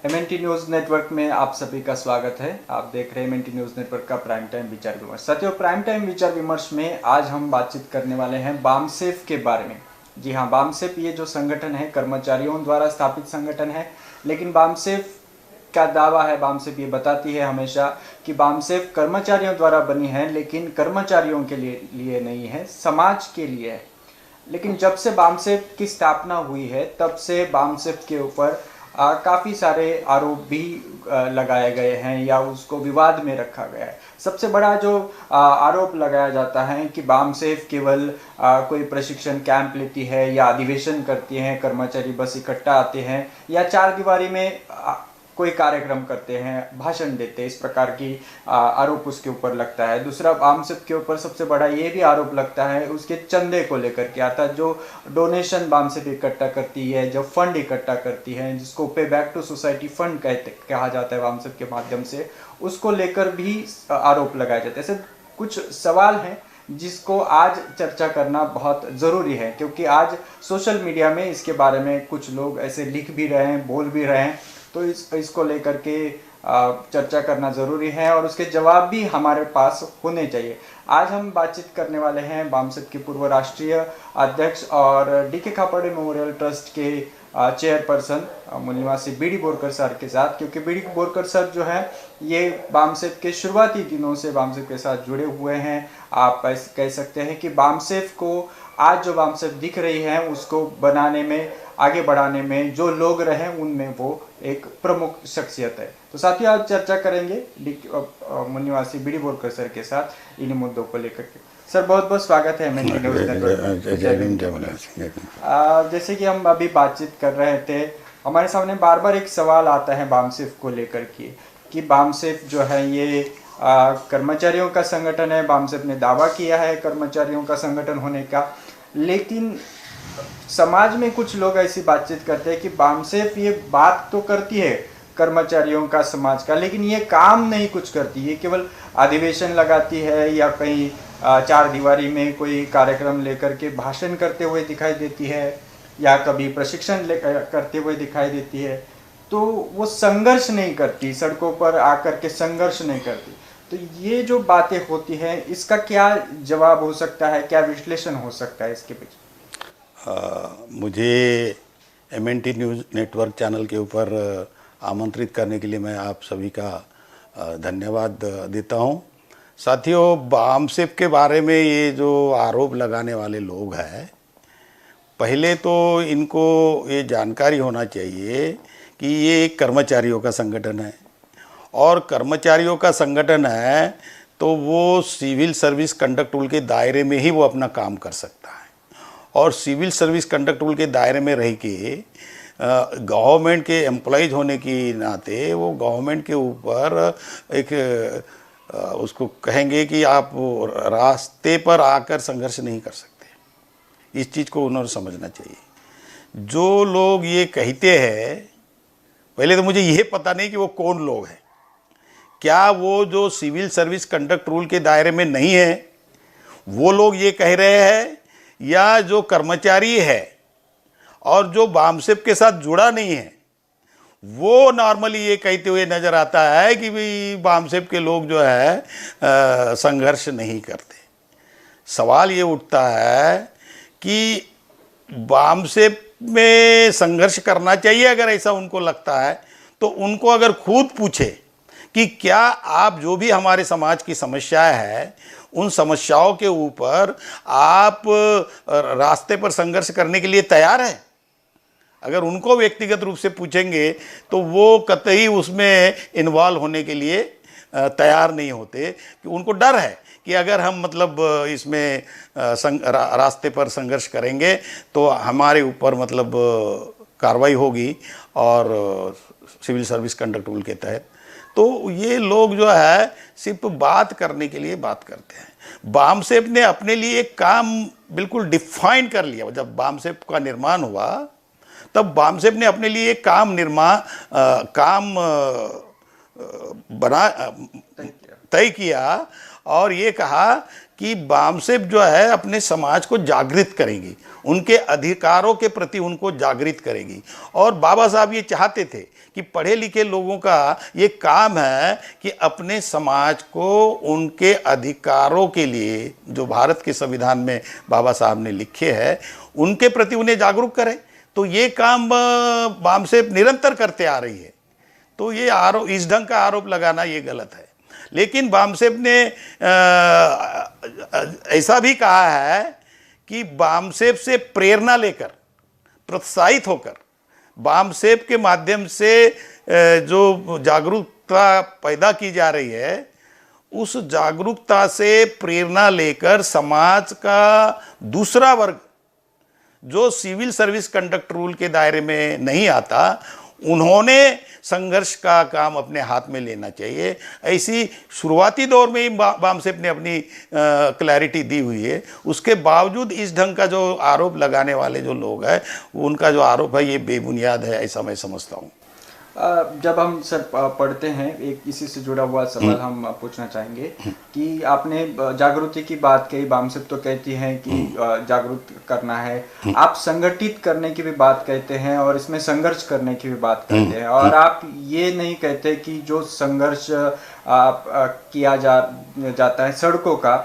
MNT news network में आप सभी का स्वागत है। आप देख रहे हैं एमएनटी न्यूज नेटवर्क का प्राइम टाइम विचार विमर्श। साथियों, प्राइम टाइम विचार विमर्श में आज हम बातचीत करने वाले हैं बामसेफ के बारे में। जी हाँ, बामसेफ ये जो संगठन है कर्मचारियों द्वारा स्थापित संगठन है, लेकिन बामसेफ का दावा है, बामसेफ ये बताती है हमेशा कि बामसेफ कर्मचारियों द्वारा बनी है, लेकिन कर्मचारियों के लिए नहीं है, समाज के लिए है। लेकिन जब से बामसेफ की स्थापना हुई है तब से बामसेफ के ऊपर काफ़ी सारे आरोप भी लगाए गए हैं या उसको विवाद में रखा गया है। सबसे बड़ा जो आरोप लगाया जाता है कि बामसेफ केवल कोई प्रशिक्षण कैंप लेती है या अधिवेशन करती है, कर्मचारी बस इकट्ठा आते हैं या चार दीवारी में कोई कार्यक्रम करते हैं, भाषण देते हैं, इस प्रकार की आरोप उसके ऊपर लगता है। दूसरा, बामसेफ के ऊपर सबसे बड़ा ये भी आरोप लगता है उसके चंदे को लेकर के, अर्थात जो डोनेशन बामसेफ इकट्ठा करती है, जो फंड इकट्ठा करती है, जिसको पे बैक टू सोसाइटी फंड कहा जाता है बामसेफ के माध्यम से, उसको लेकर भी आरोप लगाए जाते हैं। ऐसे कुछ सवाल हैं जिसको आज चर्चा करना बहुत ज़रूरी है, क्योंकि आज सोशल मीडिया में इसके बारे में कुछ लोग ऐसे लिख भी रहे हैं, बोल भी रहे हैं, तो इसको लेकर के चर्चा करना ज़रूरी है और उसके जवाब भी हमारे पास होने चाहिए। आज हम बातचीत करने वाले हैं बामसेफ के पूर्व राष्ट्रीय अध्यक्ष और डीके खापर्डे मेमोरियल ट्रस्ट के चेयरपर्सन मूल निवासी बीडी बोरकर सर के साथ, क्योंकि बीडी बोरकर सर जो है ये बामसेफ के शुरुआती दिनों से बामसेफ के साथ जुड़े हुए हैं। आप कह सकते हैं कि बामसेफ को आज जो बामसेफ दिख रही है उसको बनाने में, आगे बढ़ाने में जो लोग रहे उनमें वो एक प्रमुख शख्सियत है। तो साथियों, आज चर्चा करेंगे मूल निवासी बीडी बोरकर सर के साथ इन्हीं मुद्दों को लेकर के। सर, बहुत बहुत स्वागत है एमएनटी न्यूज़ नेटवर्क। जैसे कि हम अभी बातचीत कर रहे थे, हमारे सामने बार बार एक सवाल आता है बामसेफ को लेकर के कि बामसेफ जो है ये कर्मचारियों का संगठन है। बामसेफ ने दावा किया है कर्मचारियों का संगठन होने का, लेकिन समाज में कुछ लोग ऐसी बातचीत करते हैं कि बामसेफ ये बात तो करती है कर्मचारियों का, समाज का, लेकिन ये काम नहीं कुछ करती है, केवल अधिवेशन लगाती है या कहीं चार दीवारी में कोई कार्यक्रम लेकर के भाषण करते हुए दिखाई देती है या कभी प्रशिक्षण करते हुए दिखाई देती है, तो वो संघर्ष नहीं करती, सड़कों पर आकर के संघर्ष नहीं करती। तो ये जो बातें होती हैं, इसका क्या जवाब हो सकता है, क्या विश्लेषण हो सकता है इसके पीछे? मुझे एमएनटी न्यूज़ नेटवर्क चैनल के ऊपर आमंत्रित करने के लिए मैं आप सभी का धन्यवाद देता हूं। साथियों, बामसेफ के बारे में ये जो आरोप लगाने वाले लोग हैं, पहले तो इनको ये जानकारी होना चाहिए कि ये एक कर्मचारियों का संगठन है और कर्मचारियों का संगठन है तो वो सिविल सर्विस कंडक्ट रूल के दायरे में ही वो अपना काम कर सकता है। और सिविल सर्विस कंडक्ट रूल के दायरे में रह के गवर्नमेंट के एम्प्लॉइज होने की नाते वो गवर्नमेंट के ऊपर एक उसको कहेंगे कि आप रास्ते पर आकर संघर्ष नहीं कर सकते। इस चीज़ को उन्होंने समझना चाहिए। जो लोग ये कहते हैं, पहले तो मुझे ये पता नहीं कि वो कौन लोग हैं। क्या वो जो सिविल सर्विस कंडक्ट रूल के दायरे में नहीं है वो लोग ये कह रहे हैं, या जो कर्मचारी है और जो बामसेफ के साथ जुड़ा नहीं है वो नॉर्मली ये कहते हुए नज़र आता है कि भाई बामसेफ के लोग जो है संघर्ष नहीं करते। सवाल ये उठता है कि बामसेफ में संघर्ष करना चाहिए। अगर ऐसा उनको लगता है तो उनको अगर खुद पूछे कि क्या आप जो भी हमारे समाज की समस्याएं हैं उन समस्याओं के ऊपर आप रास्ते पर संघर्ष करने के लिए तैयार हैं। अगर उनको व्यक्तिगत रूप से पूछेंगे तो वो कतई उसमें इन्वॉल्व होने के लिए तैयार नहीं होते, कि उनको डर है कि अगर हम मतलब इसमें रास्ते पर संघर्ष करेंगे तो हमारे ऊपर मतलब कार्रवाई होगी और सिविल सर्विस कंडक्ट रूल के तहत। तो ये लोग जो है सिर्फ बात करने के लिए बात करते हैं। बामसेफ ने अपने लिए एक काम बिल्कुल डिफाइन कर लिया। जब बामसेफ का निर्माण हुआ तब बामसेफ ने अपने लिए काम बना तय किया और ये कहा कि बामसेफ जो है अपने समाज को जागृत करेंगी, उनके अधिकारों के प्रति उनको जागृत करेगी। और बाबा साहब ये चाहते थे कि पढ़े लिखे लोगों का ये काम है कि अपने समाज को उनके अधिकारों के लिए जो भारत के संविधान में बाबा साहब ने लिखे हैं उनके प्रति उन्हें जागरूक करें। तो ये काम बामसेफ निरंतर करते आ रही है। तो ये आरोप, इस ढंग का आरोप लगाना ये गलत है। लेकिन बामसेफ ने ऐसा भी कहा है कि बामसेफ से प्रेरणा लेकर, प्रोत्साहित होकर, बामसेफ के माध्यम से जो जागरूकता पैदा की जा रही है, उस जागरूकता से प्रेरणा लेकर समाज का दूसरा वर्ग जो सिविल सर्विस कंडक्ट रूल के दायरे में नहीं आता, उन्होंने संघर्ष का काम अपने हाथ में लेना चाहिए। ऐसी शुरुआती दौर में ही बामसेफ ने अपनी क्लैरिटी दी हुई है। उसके बावजूद इस ढंग का जो आरोप लगाने वाले जो लोग हैं, उनका जो आरोप है ये बेबुनियाद है, ऐसा मैं समझता हूँ। जब हम सर पढ़ते हैं, एक इसी से जुड़ा हुआ सवाल हम पूछना चाहेंगे कि आपने जागृति की बात कही, बामसेफ तो कहती हैं कि जागरूक करना है, आप संगठित करने की भी बात कहते हैं और इसमें संघर्ष करने की भी बात कहते हैं, और आप ये नहीं कहते कि जो संघर्ष किया जाता है सड़कों का,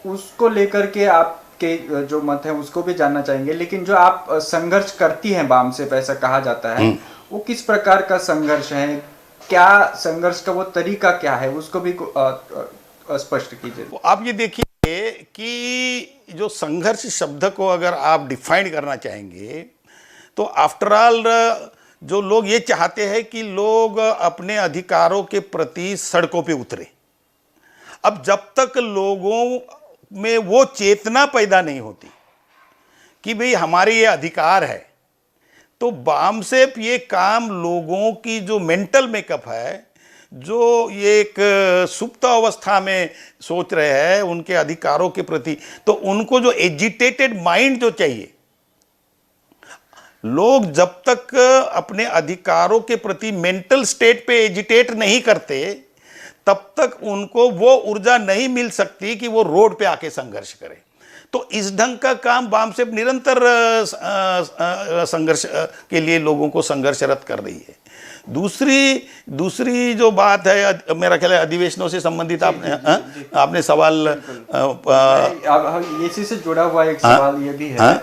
उसको लेकर के आपके जो मत है उसको भी जानना चाहेंगे। लेकिन जो आप संघर्ष करती हैं बामसेफ, ऐसा कहा जाता है, वो किस प्रकार का संघर्ष है, क्या संघर्ष का वो तरीका क्या है, उसको भी स्पष्ट कीजिए। आप ये देखिए कि जो संघर्ष शब्द को अगर आप डिफाइन करना चाहेंगे तो आफ्टर ऑल जो लोग ये चाहते हैं कि लोग अपने अधिकारों के प्रति सड़कों पे उतरे। अब जब तक लोगों में वो चेतना पैदा नहीं होती कि भाई हमारे ये अधिकार है, तो बामसेफ ये काम लोगों की जो मेंटल मेकअप है, जो ये एक सुप्त अवस्था में सोच रहे हैं उनके अधिकारों के प्रति, तो उनको जो एजिटेटेड माइंड जो चाहिए, लोग जब तक अपने अधिकारों के प्रति मेंटल स्टेट पे एजिटेट नहीं करते, तब तक उनको वो ऊर्जा नहीं मिल सकती कि वो रोड पे आके संघर्ष करें। तो इस ढंग का काम बामसेफ निरंतर संघर्ष के लिए लोगों को संघर्षरत कर रही है। दूसरी जो बात है, मेरा ख्याल है अधिवेशनों से संबंधित आपने सवाल, इसी से जुड़ा हुआ एक सवाल ये भी है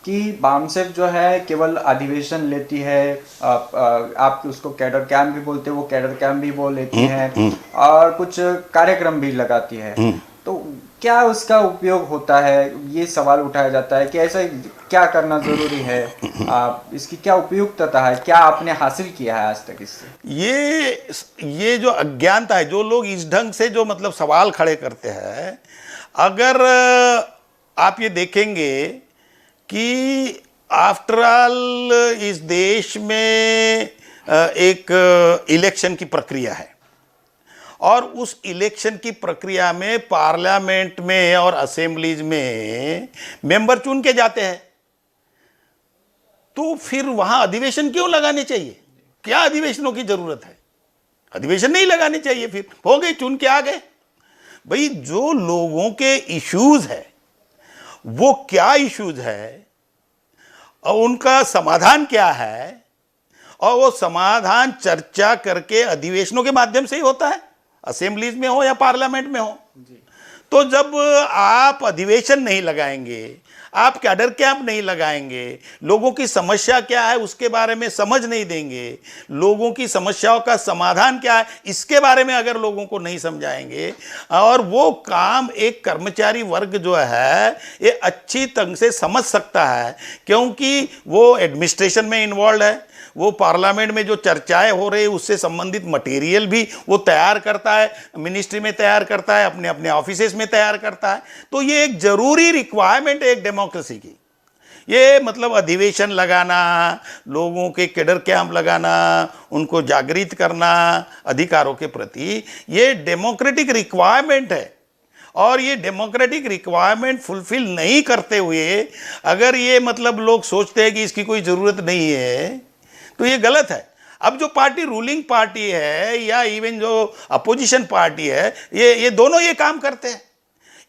कि बामसेफ जो है केवल अधिवेशन लेती है, आप उसको कैडर कैंप भी बोलते हैं, वो कैडर कैंप भी वो लेती है और कुछ कार्यक्रम भी लगाती है, तो क्या उसका उपयोग होता है, ये सवाल उठाया जाता है कि ऐसा क्या करना जरूरी है, इसकी क्या उपयुक्तता है, क्या आपने हासिल किया है आज तक इससे? ये जो अज्ञानता है, जो लोग इस ढंग से जो मतलब सवाल खड़े करते हैं, अगर आप ये देखेंगे कि आफ्टर ऑल इस देश में एक इलेक्शन की प्रक्रिया है और उस इलेक्शन की प्रक्रिया में पार्लियामेंट में और असेंबलीज में मेंबर चुन के जाते हैं, तो फिर वहां अधिवेशन क्यों लगाने चाहिए? क्या अधिवेशनों की जरूरत है? अधिवेशन नहीं लगाने चाहिए, फिर हो गए, चुन के आ गए। भाई जो लोगों के इश्यूज है वो क्या इश्यूज है और उनका समाधान क्या है, और वो समाधान चर्चा करके अधिवेशनों के माध्यम से ही होता है, असेंबलीज में हो या पार्लियामेंट में हो। तो जब आप अधिवेशन नहीं लगाएंगे, आप कैडर कैंप नहीं लगाएंगे, लोगों की समस्या क्या है उसके बारे में समझ नहीं देंगे, लोगों की समस्याओं का समाधान क्या है इसके बारे में अगर लोगों को नहीं समझाएंगे, और वो काम एक कर्मचारी वर्ग जो है ये अच्छी ढंग से समझ सकता है, क्योंकि वो एडमिनिस्ट्रेशन में इन्वॉल्व है, वो पार्लियामेंट में जो चर्चाएं हो रही है उससे संबंधित मटेरियल भी वो तैयार करता है, मिनिस्ट्री में तैयार करता है, अपने अपने ऑफिसेस में तैयार करता है। तो ये एक जरूरी रिक्वायरमेंट है एक डेमोक्रेसी की। ये मतलब अधिवेशन लगाना, लोगों के कैडर कैंप लगाना, उनको जागृत करना अधिकारों के प्रति, ये डेमोक्रेटिक रिक्वायरमेंट है। और ये डेमोक्रेटिक रिक्वायरमेंट फुलफिल नहीं करते हुए अगर ये मतलब लोग सोचते हैं कि इसकी कोई ज़रूरत नहीं है, तो ये गलत है। अब जो पार्टी रूलिंग पार्टी है या इवन जो अपोजिशन पार्टी है, ये दोनों ये काम करते हैं।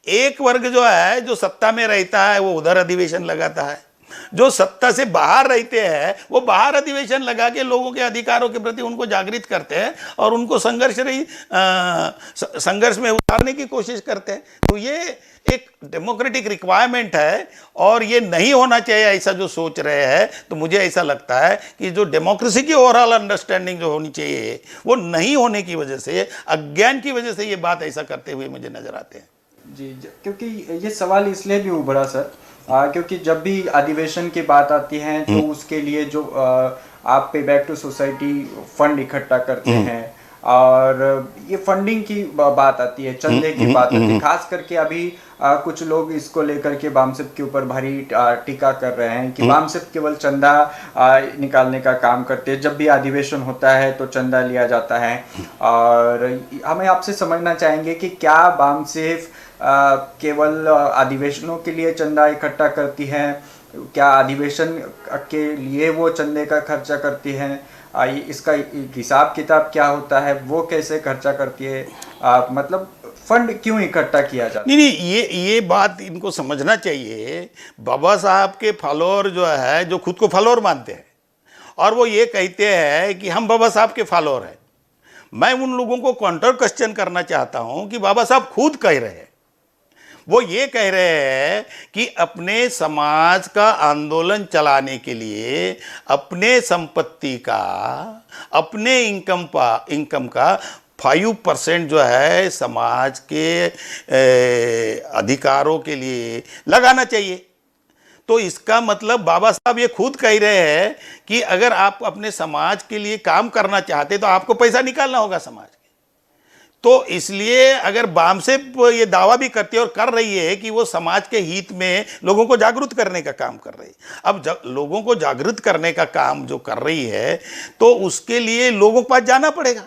एक वर्ग जो है जो सत्ता में रहता है वो उधर अधिवेशन लगाता है, जो सत्ता से बाहर रहते हैं वो बाहर अधिवेशन लगा के लोगों के अधिकारों के प्रति उनको जागृत करते हैं और उनको संघर्ष में उतारने की कोशिश करते हैं। तो ये एक डेमोक्रेटिक रिक्वायरमेंट है और ये नहीं होना चाहिए ऐसा जो सोच रहे हैं। तो मुझे ऐसा लगता है कि जो डेमोक्रेसी की ओवरऑल अंडरस्टैंडिंग जो होनी चाहिए वो नहीं होने की वजह से, अज्ञान की वजह से ये बात ऐसा करते हुए मुझे नजर आते हैं। जी, क्योंकि ये सवाल इसलिए भी उभरा सर, क्योंकि जब भी अधिवेशन की बात आती है तो उसके लिए जो आप पे बैक टू सोसाइटी फंड इकट्ठा करते हैं और ये फंडिंग की बात आती है, चंदे की बात आती है, खास करके अभी कुछ लोग इसको लेकर के बामसेफ के ऊपर भारी टीका कर रहे हैं कि बामसेफ केवल चंदा निकालने का काम करते हैं, जब भी अधिवेशन होता है तो चंदा लिया जाता है। और हमें आपसे समझना चाहेंगे कि क्या बामसेफ केवल अधिवेशनों के लिए चंदा इकट्ठा करती है, क्या अधिवेशन के लिए वो चंदे का खर्चा करती है, इसका हिसाब किताब क्या होता है, वो कैसे खर्चा करती है, मतलब फंड क्यों इकट्ठा किया जाता है? नहीं, ये बात इनको समझना चाहिए। बाबा साहब के फॉलोअर जो है, जो खुद को फॉलोअर मानते हैं और वो ये कहते हैं कि हम बाबा साहब के फॉलोअर हैं, मैं उन लोगों को काउंटर क्वेश्चन करना चाहता हूं कि बाबा साहब खुद कह रहे हैं, वो ये कह रहे हैं कि अपने समाज का आंदोलन चलाने के लिए अपने संपत्ति का, अपने इनकम का 5% जो है समाज के अधिकारों के लिए लगाना चाहिए। तो इसका मतलब बाबा साहब ये खुद कह रहे हैं कि अगर आप अपने समाज के लिए काम करना चाहते तो आपको पैसा निकालना होगा समाज के। तो इसलिए अगर बामसेफ ये दावा भी करती है और कर रही है कि वो समाज के हित में लोगों को जागरूक करने का काम कर रही है, अब लोगों को जागरूक करने का काम जो कर रही है तो उसके लिए लोगों के पास जाना पड़ेगा।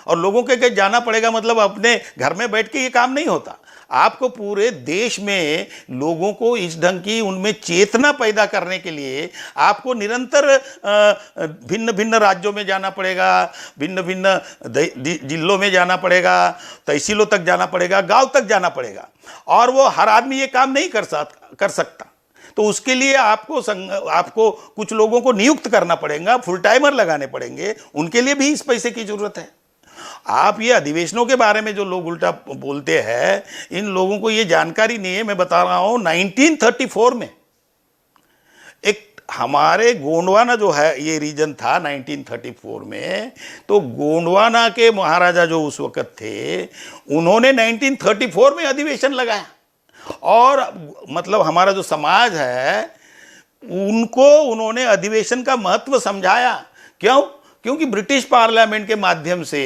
और लोगों के जाना पड़ेगा मतलब अपने घर में बैठ के ये काम नहीं होता। आपको पूरे देश में लोगों को इस ढंग की उनमें चेतना पैदा करने के लिए आपको निरंतर भिन्न भिन्न राज्यों में जाना पड़ेगा, भिन्न भिन्न जिलों में जाना पड़ेगा, तहसीलों तक जाना पड़ेगा, गांव तक जाना पड़ेगा। और वो हर आदमी ये काम नहीं कर सकता। तो उसके लिए आपको कुछ लोगों को नियुक्त करना पड़ेगा, फुल टाइमर लगाने पड़ेंगे, उनके लिए भी इस पैसे की जरूरत है। आप ये अधिवेशनों के बारे में जो लोग उल्टा बोलते हैं, इन लोगों को ये जानकारी नहीं है। मैं बता रहा हूं 1934 में एक हमारे गोंडवाना जो है ये रीजन था 1934 में, तो गोंडवाना के महाराजा जो उस वक्त थे उन्होंने 1934 में अधिवेशन लगाया और मतलब हमारा जो समाज है उनको उन्होंने अधिवेशन का महत्व समझाया। क्यों? क्योंकि ब्रिटिश पार्लियामेंट के माध्यम से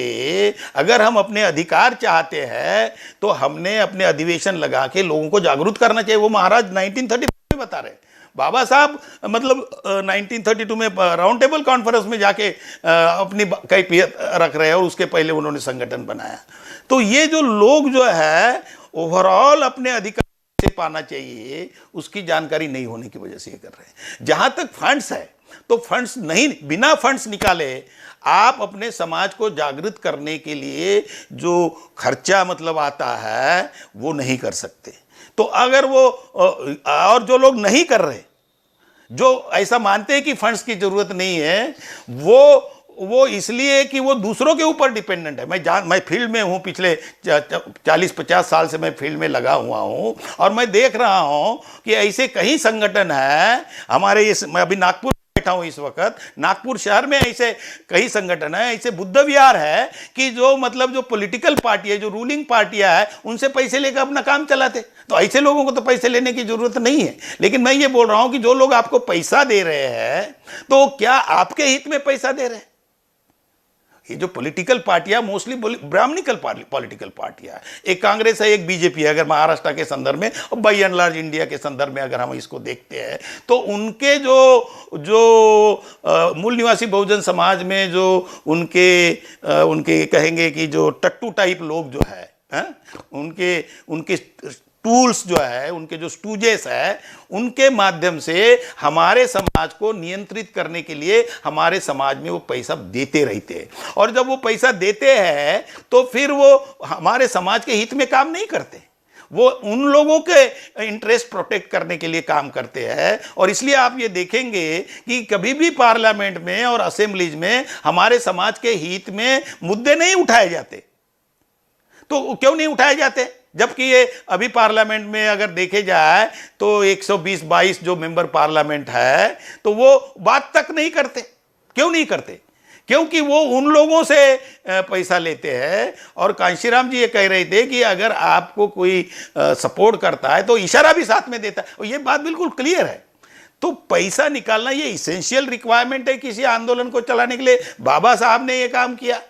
अगर हम अपने अधिकार चाहते हैं तो हमने अपने अधिवेशन लगा के लोगों को जागरूक करना चाहिए। वो महाराज 1932 में बता रहे, बाबा साहब मतलब 1932 में राउंड टेबल कॉन्फ्रेंस में जाके अपनी कैफियत रख रहे हैं और उसके पहले उन्होंने संगठन बनाया। तो ये जो लोग जो है ओवरऑल अपने अधिकार से पाना चाहिए उसकी जानकारी नहीं होने की वजह से ये कर रहे हैं। जहां तक फंड्स है तो फंड्स नहीं, बिना फंड्स निकाले आप अपने समाज को जागृत करने के लिए जो खर्चा मतलब आता है वो नहीं कर सकते। तो अगर वो और जो लोग नहीं कर रहे, जो ऐसा मानते हैं कि फंड्स की जरूरत नहीं है, वो इसलिए कि वो दूसरों के ऊपर डिपेंडेंट है। मैं फील्ड में हूँ, पिछले 40-50 साल से मैं फील्ड में लगा हुआ हूँ और मैं देख रहा हूँ कि ऐसे कई संगठन हैं हमारे। मैं अभी नागपुर बैठा हूँ इस वक्त, नागपुर शहर में ऐसे कई संगठन है, ऐसे बुद्ध विहार है कि जो मतलब जो पॉलिटिकल पार्टी है, जो रूलिंग पार्टियां है, उनसे पैसे लेकर अपना काम चलाते। तो ऐसे लोगों को तो पैसे लेने की जरूरत नहीं है। लेकिन मैं ये बोल रहा हूं कि जो लोग आपको पैसा दे रहे हैं तो क्या आपके हित में पैसा दे रहे हैं? ये जो पॉलिटिकल पार्टियां मोस्टली ब्राह्मणिकल पॉलिटिकल पार्टियां, एक कांग्रेस है, एक बीजेपी है, अगर महाराष्ट्र के संदर्भ में और बाई एंड लार्ज इंडिया के संदर्भ में अगर हम इसको देखते हैं तो उनके जो मूल निवासी बहुजन समाज में जो उनके कहेंगे कि जो टट्टू टाइप लोग जो है, उनके टूल्स जो है, उनके जो स्टूजेस है, उनके माध्यम से हमारे समाज को नियंत्रित करने के लिए हमारे समाज में वो पैसा देते रहते हैं। और जब वो पैसा देते हैं तो फिर वो हमारे समाज के हित में काम नहीं करते, वो उन लोगों के इंटरेस्ट प्रोटेक्ट करने के लिए काम करते हैं। और इसलिए आप ये देखेंगे कि कभी भी पार्लियामेंट में और असेंबलीज में हमारे समाज के हित में मुद्दे नहीं उठाए जाते। तो क्यों नहीं उठाए जाते? जबकि ये अभी पार्लियामेंट में अगर देखे जाए तो 120-22 जो मेंबर पार्लियामेंट है तो वो बात तक नहीं करते। क्यों नहीं करते? क्योंकि वो उन लोगों से पैसा लेते हैं। और कांशीराम जी ये कह रहे थे कि अगर आपको कोई सपोर्ट करता है तो इशारा भी साथ में देता है, और ये बात बिल्कुल क्लियर है। तो पैसा निकालना ये इसेंशियल रिक्वायरमेंट है किसी आंदोलन को चलाने के लिए। बाबा साहब ने ये काम किया,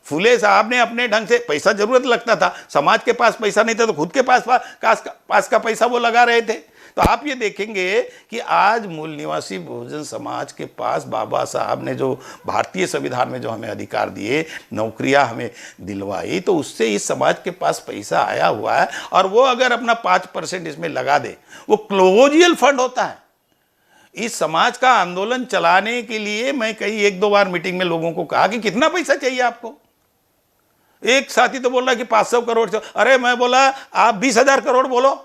फुले साहब ने अपने ढंग से, पैसा जरूरत लगता था, समाज के पास पैसा नहीं था तो खुद के पास का पैसा वो लगा रहे थे। तो आप ये देखेंगे कि आज मूल निवासी बहुजन समाज के पास बाबा साहब ने जो भारतीय संविधान में जो हमें अधिकार दिए, नौकरियां हमें दिलवाई, तो उससे इस समाज के पास पैसा आया हुआ है। और वो अगर अपना 5% इसमें लगा दे, वो क्लोजियल फंड होता है। इस समाज का आंदोलन चलाने के लिए मैं कई 1-2 बार मीटिंग में लोगों को कहा कि कितना पैसा चाहिए आपको। एक साथी तो बोल रहा कि 500 करोड़। अरे मैं बोला आप 20,000 करोड़ बोलो,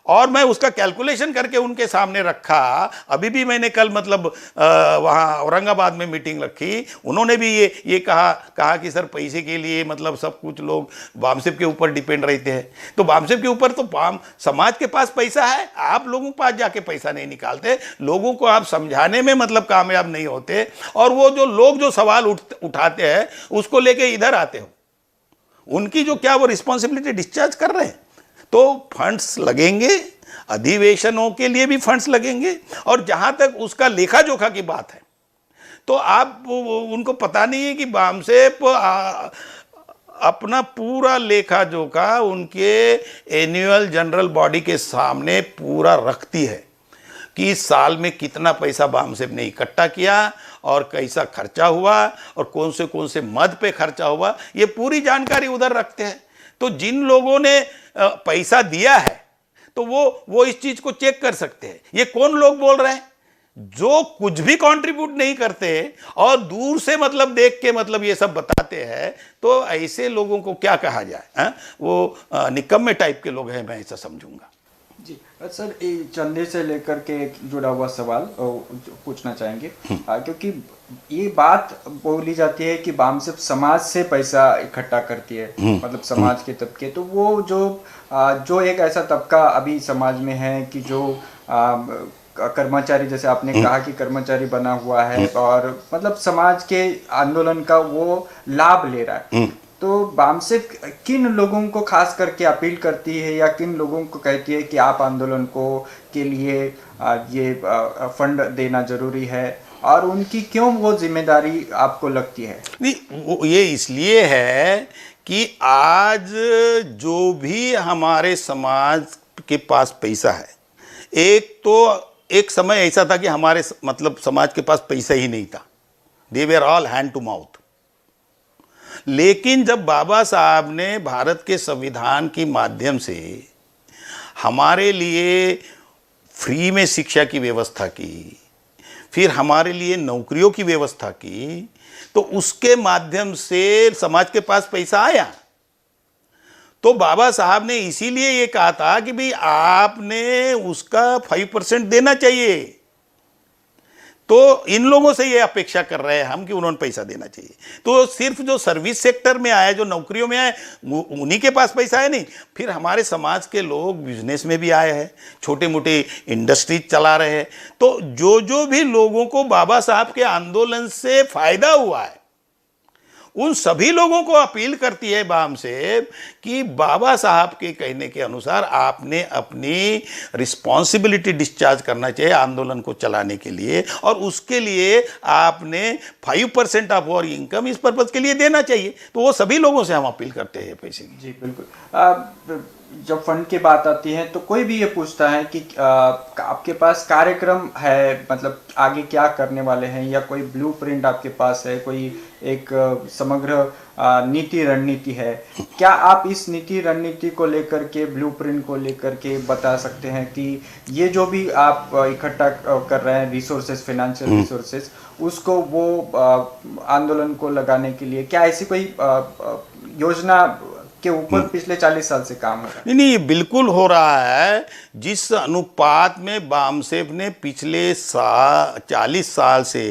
और मैं उसका कैलकुलेशन करके उनके सामने रखा। अभी भी मैंने कल मतलब वहाँ औरंगाबाद में मीटिंग रखी, उन्होंने भी ये कहा कि सर पैसे के लिए मतलब सब कुछ लोग बामसेब के ऊपर डिपेंड रहते हैं। तो बामसेब के ऊपर तो समाज के पास पैसा है, आप लोगों के पास जाके पैसा नहीं निकालते, लोगों को आप समझाने में मतलब कामयाब नहीं होते, और वो जो लोग जो सवाल उठाते हैं उसको लेके इधर आते हो। उनकी जो क्या वो रिस्पॉन्सिबिलिटी डिस्चार्ज कर रहे हैं। तो फंड्स लगेंगे, अधिवेशनों के लिए भी फंड्स लगेंगे। और जहां तक उसका लेखा जोखा की बात है, तो आप उनको पता नहीं है कि बामसेब अपना पूरा लेखा जोखा उनके एनुअल जनरल बॉडी के सामने पूरा रखती है कि इस साल में कितना पैसा बामसेब ने इकट्ठा किया और कैसा खर्चा हुआ और कौन से मद पे खर्चा हुआ, ये पूरी जानकारी उधर रखते हैं। तो जिन लोगों ने पैसा दिया है तो वो इस चीज को चेक कर सकते हैं। ये कौन लोग बोल रहे हैं? जो कुछ भी कंट्रीब्यूट नहीं करते और दूर से मतलब देख के मतलब ये सब बताते हैं, तो ऐसे लोगों को क्या कहा जाए? वो निकम्मे टाइप के लोग हैं, मैं ऐसा समझूंगा। जी सर, चंदे से लेकर के जुड़ा हुआ सवाल पूछना चाहेंगे, क्योंकि ये बात बोली जाती है कि बामसेब समाज से पैसा इकट्ठा करती है, मतलब समाज के तबके। तो वो जो एक ऐसा तबका अभी समाज में है कि जो कर्मचारी, जैसे आपने कहा कि कर्मचारी बना हुआ है और मतलब समाज के आंदोलन का वो लाभ ले रहा है, तो बामसेब किन लोगों को खास करके अपील करती है या किन लोगों को कहती है कि आप आंदोलन के लिए ये फंड देना जरूरी है, और उनकी क्यों वो जिम्मेदारी आपको लगती है? नहीं, ये इसलिए है कि आज जो भी हमारे समाज के पास पैसा है, एक समय ऐसा था कि हमारे मतलब समाज के पास पैसा ही नहीं था, they were all hand to mouth. लेकिन जब बाबा साहब ने भारत के संविधान के माध्यम से हमारे लिए फ्री में शिक्षा की व्यवस्था की, फिर हमारे लिए नौकरियों की व्यवस्था की, तो उसके माध्यम से समाज के पास पैसा आया। तो बाबा साहब ने इसीलिए ये कहा था कि भाई आपने उसका 5% देना चाहिए। तो इन लोगों से ये अपेक्षा कर रहे हैं हम कि उन्होंने पैसा देना चाहिए। तो सिर्फ जो सर्विस सेक्टर में आए, जो नौकरियों में आए, उन्हीं के पास पैसा है नहीं। फिर हमारे समाज के लोग बिजनेस में भी आए हैं, छोटे मोटे इंडस्ट्रीज चला रहे हैं। तो जो भी लोगों को बाबा साहब के आंदोलन से फायदा हुआ है, उन सभी लोगों को अपील करती है बामसेब कि बाबा साहब के कहने के अनुसार आपने अपनी रिस्पॉन्सिबिलिटी डिस्चार्ज करना चाहिए आंदोलन को चलाने के लिए, और उसके लिए आपने 5% ऑफ और इनकम इस पर्पज के लिए देना चाहिए। तो वो सभी लोगों से हम अपील करते हैं पैसे की। जी बिल्कुल। जब फंड की बात आती है तो कोई भी ये पूछता है कि आपके पास कार्यक्रम है, मतलब आगे क्या करने वाले हैं, या कोई ब्लूप्रिंट आपके पास है, कोई एक समग्र नीति रणनीति है? क्या आप इस नीति रणनीति को लेकर के, ब्लूप्रिंट को लेकर के बता सकते हैं कि ये जो भी आप इकट्ठा कर रहे हैं रिसोर्सेज, फाइनेंशियल रिसोर्सेज, उसको वो आंदोलन को लगाने के लिए क्या ऐसी कोई योजना के ऊपर पिछले 40 साल से काम हो रहा है। नहीं नहीं, ये बिल्कुल हो रहा है। जिस अनुपात में बामसेफ ने पिछले 40 साल से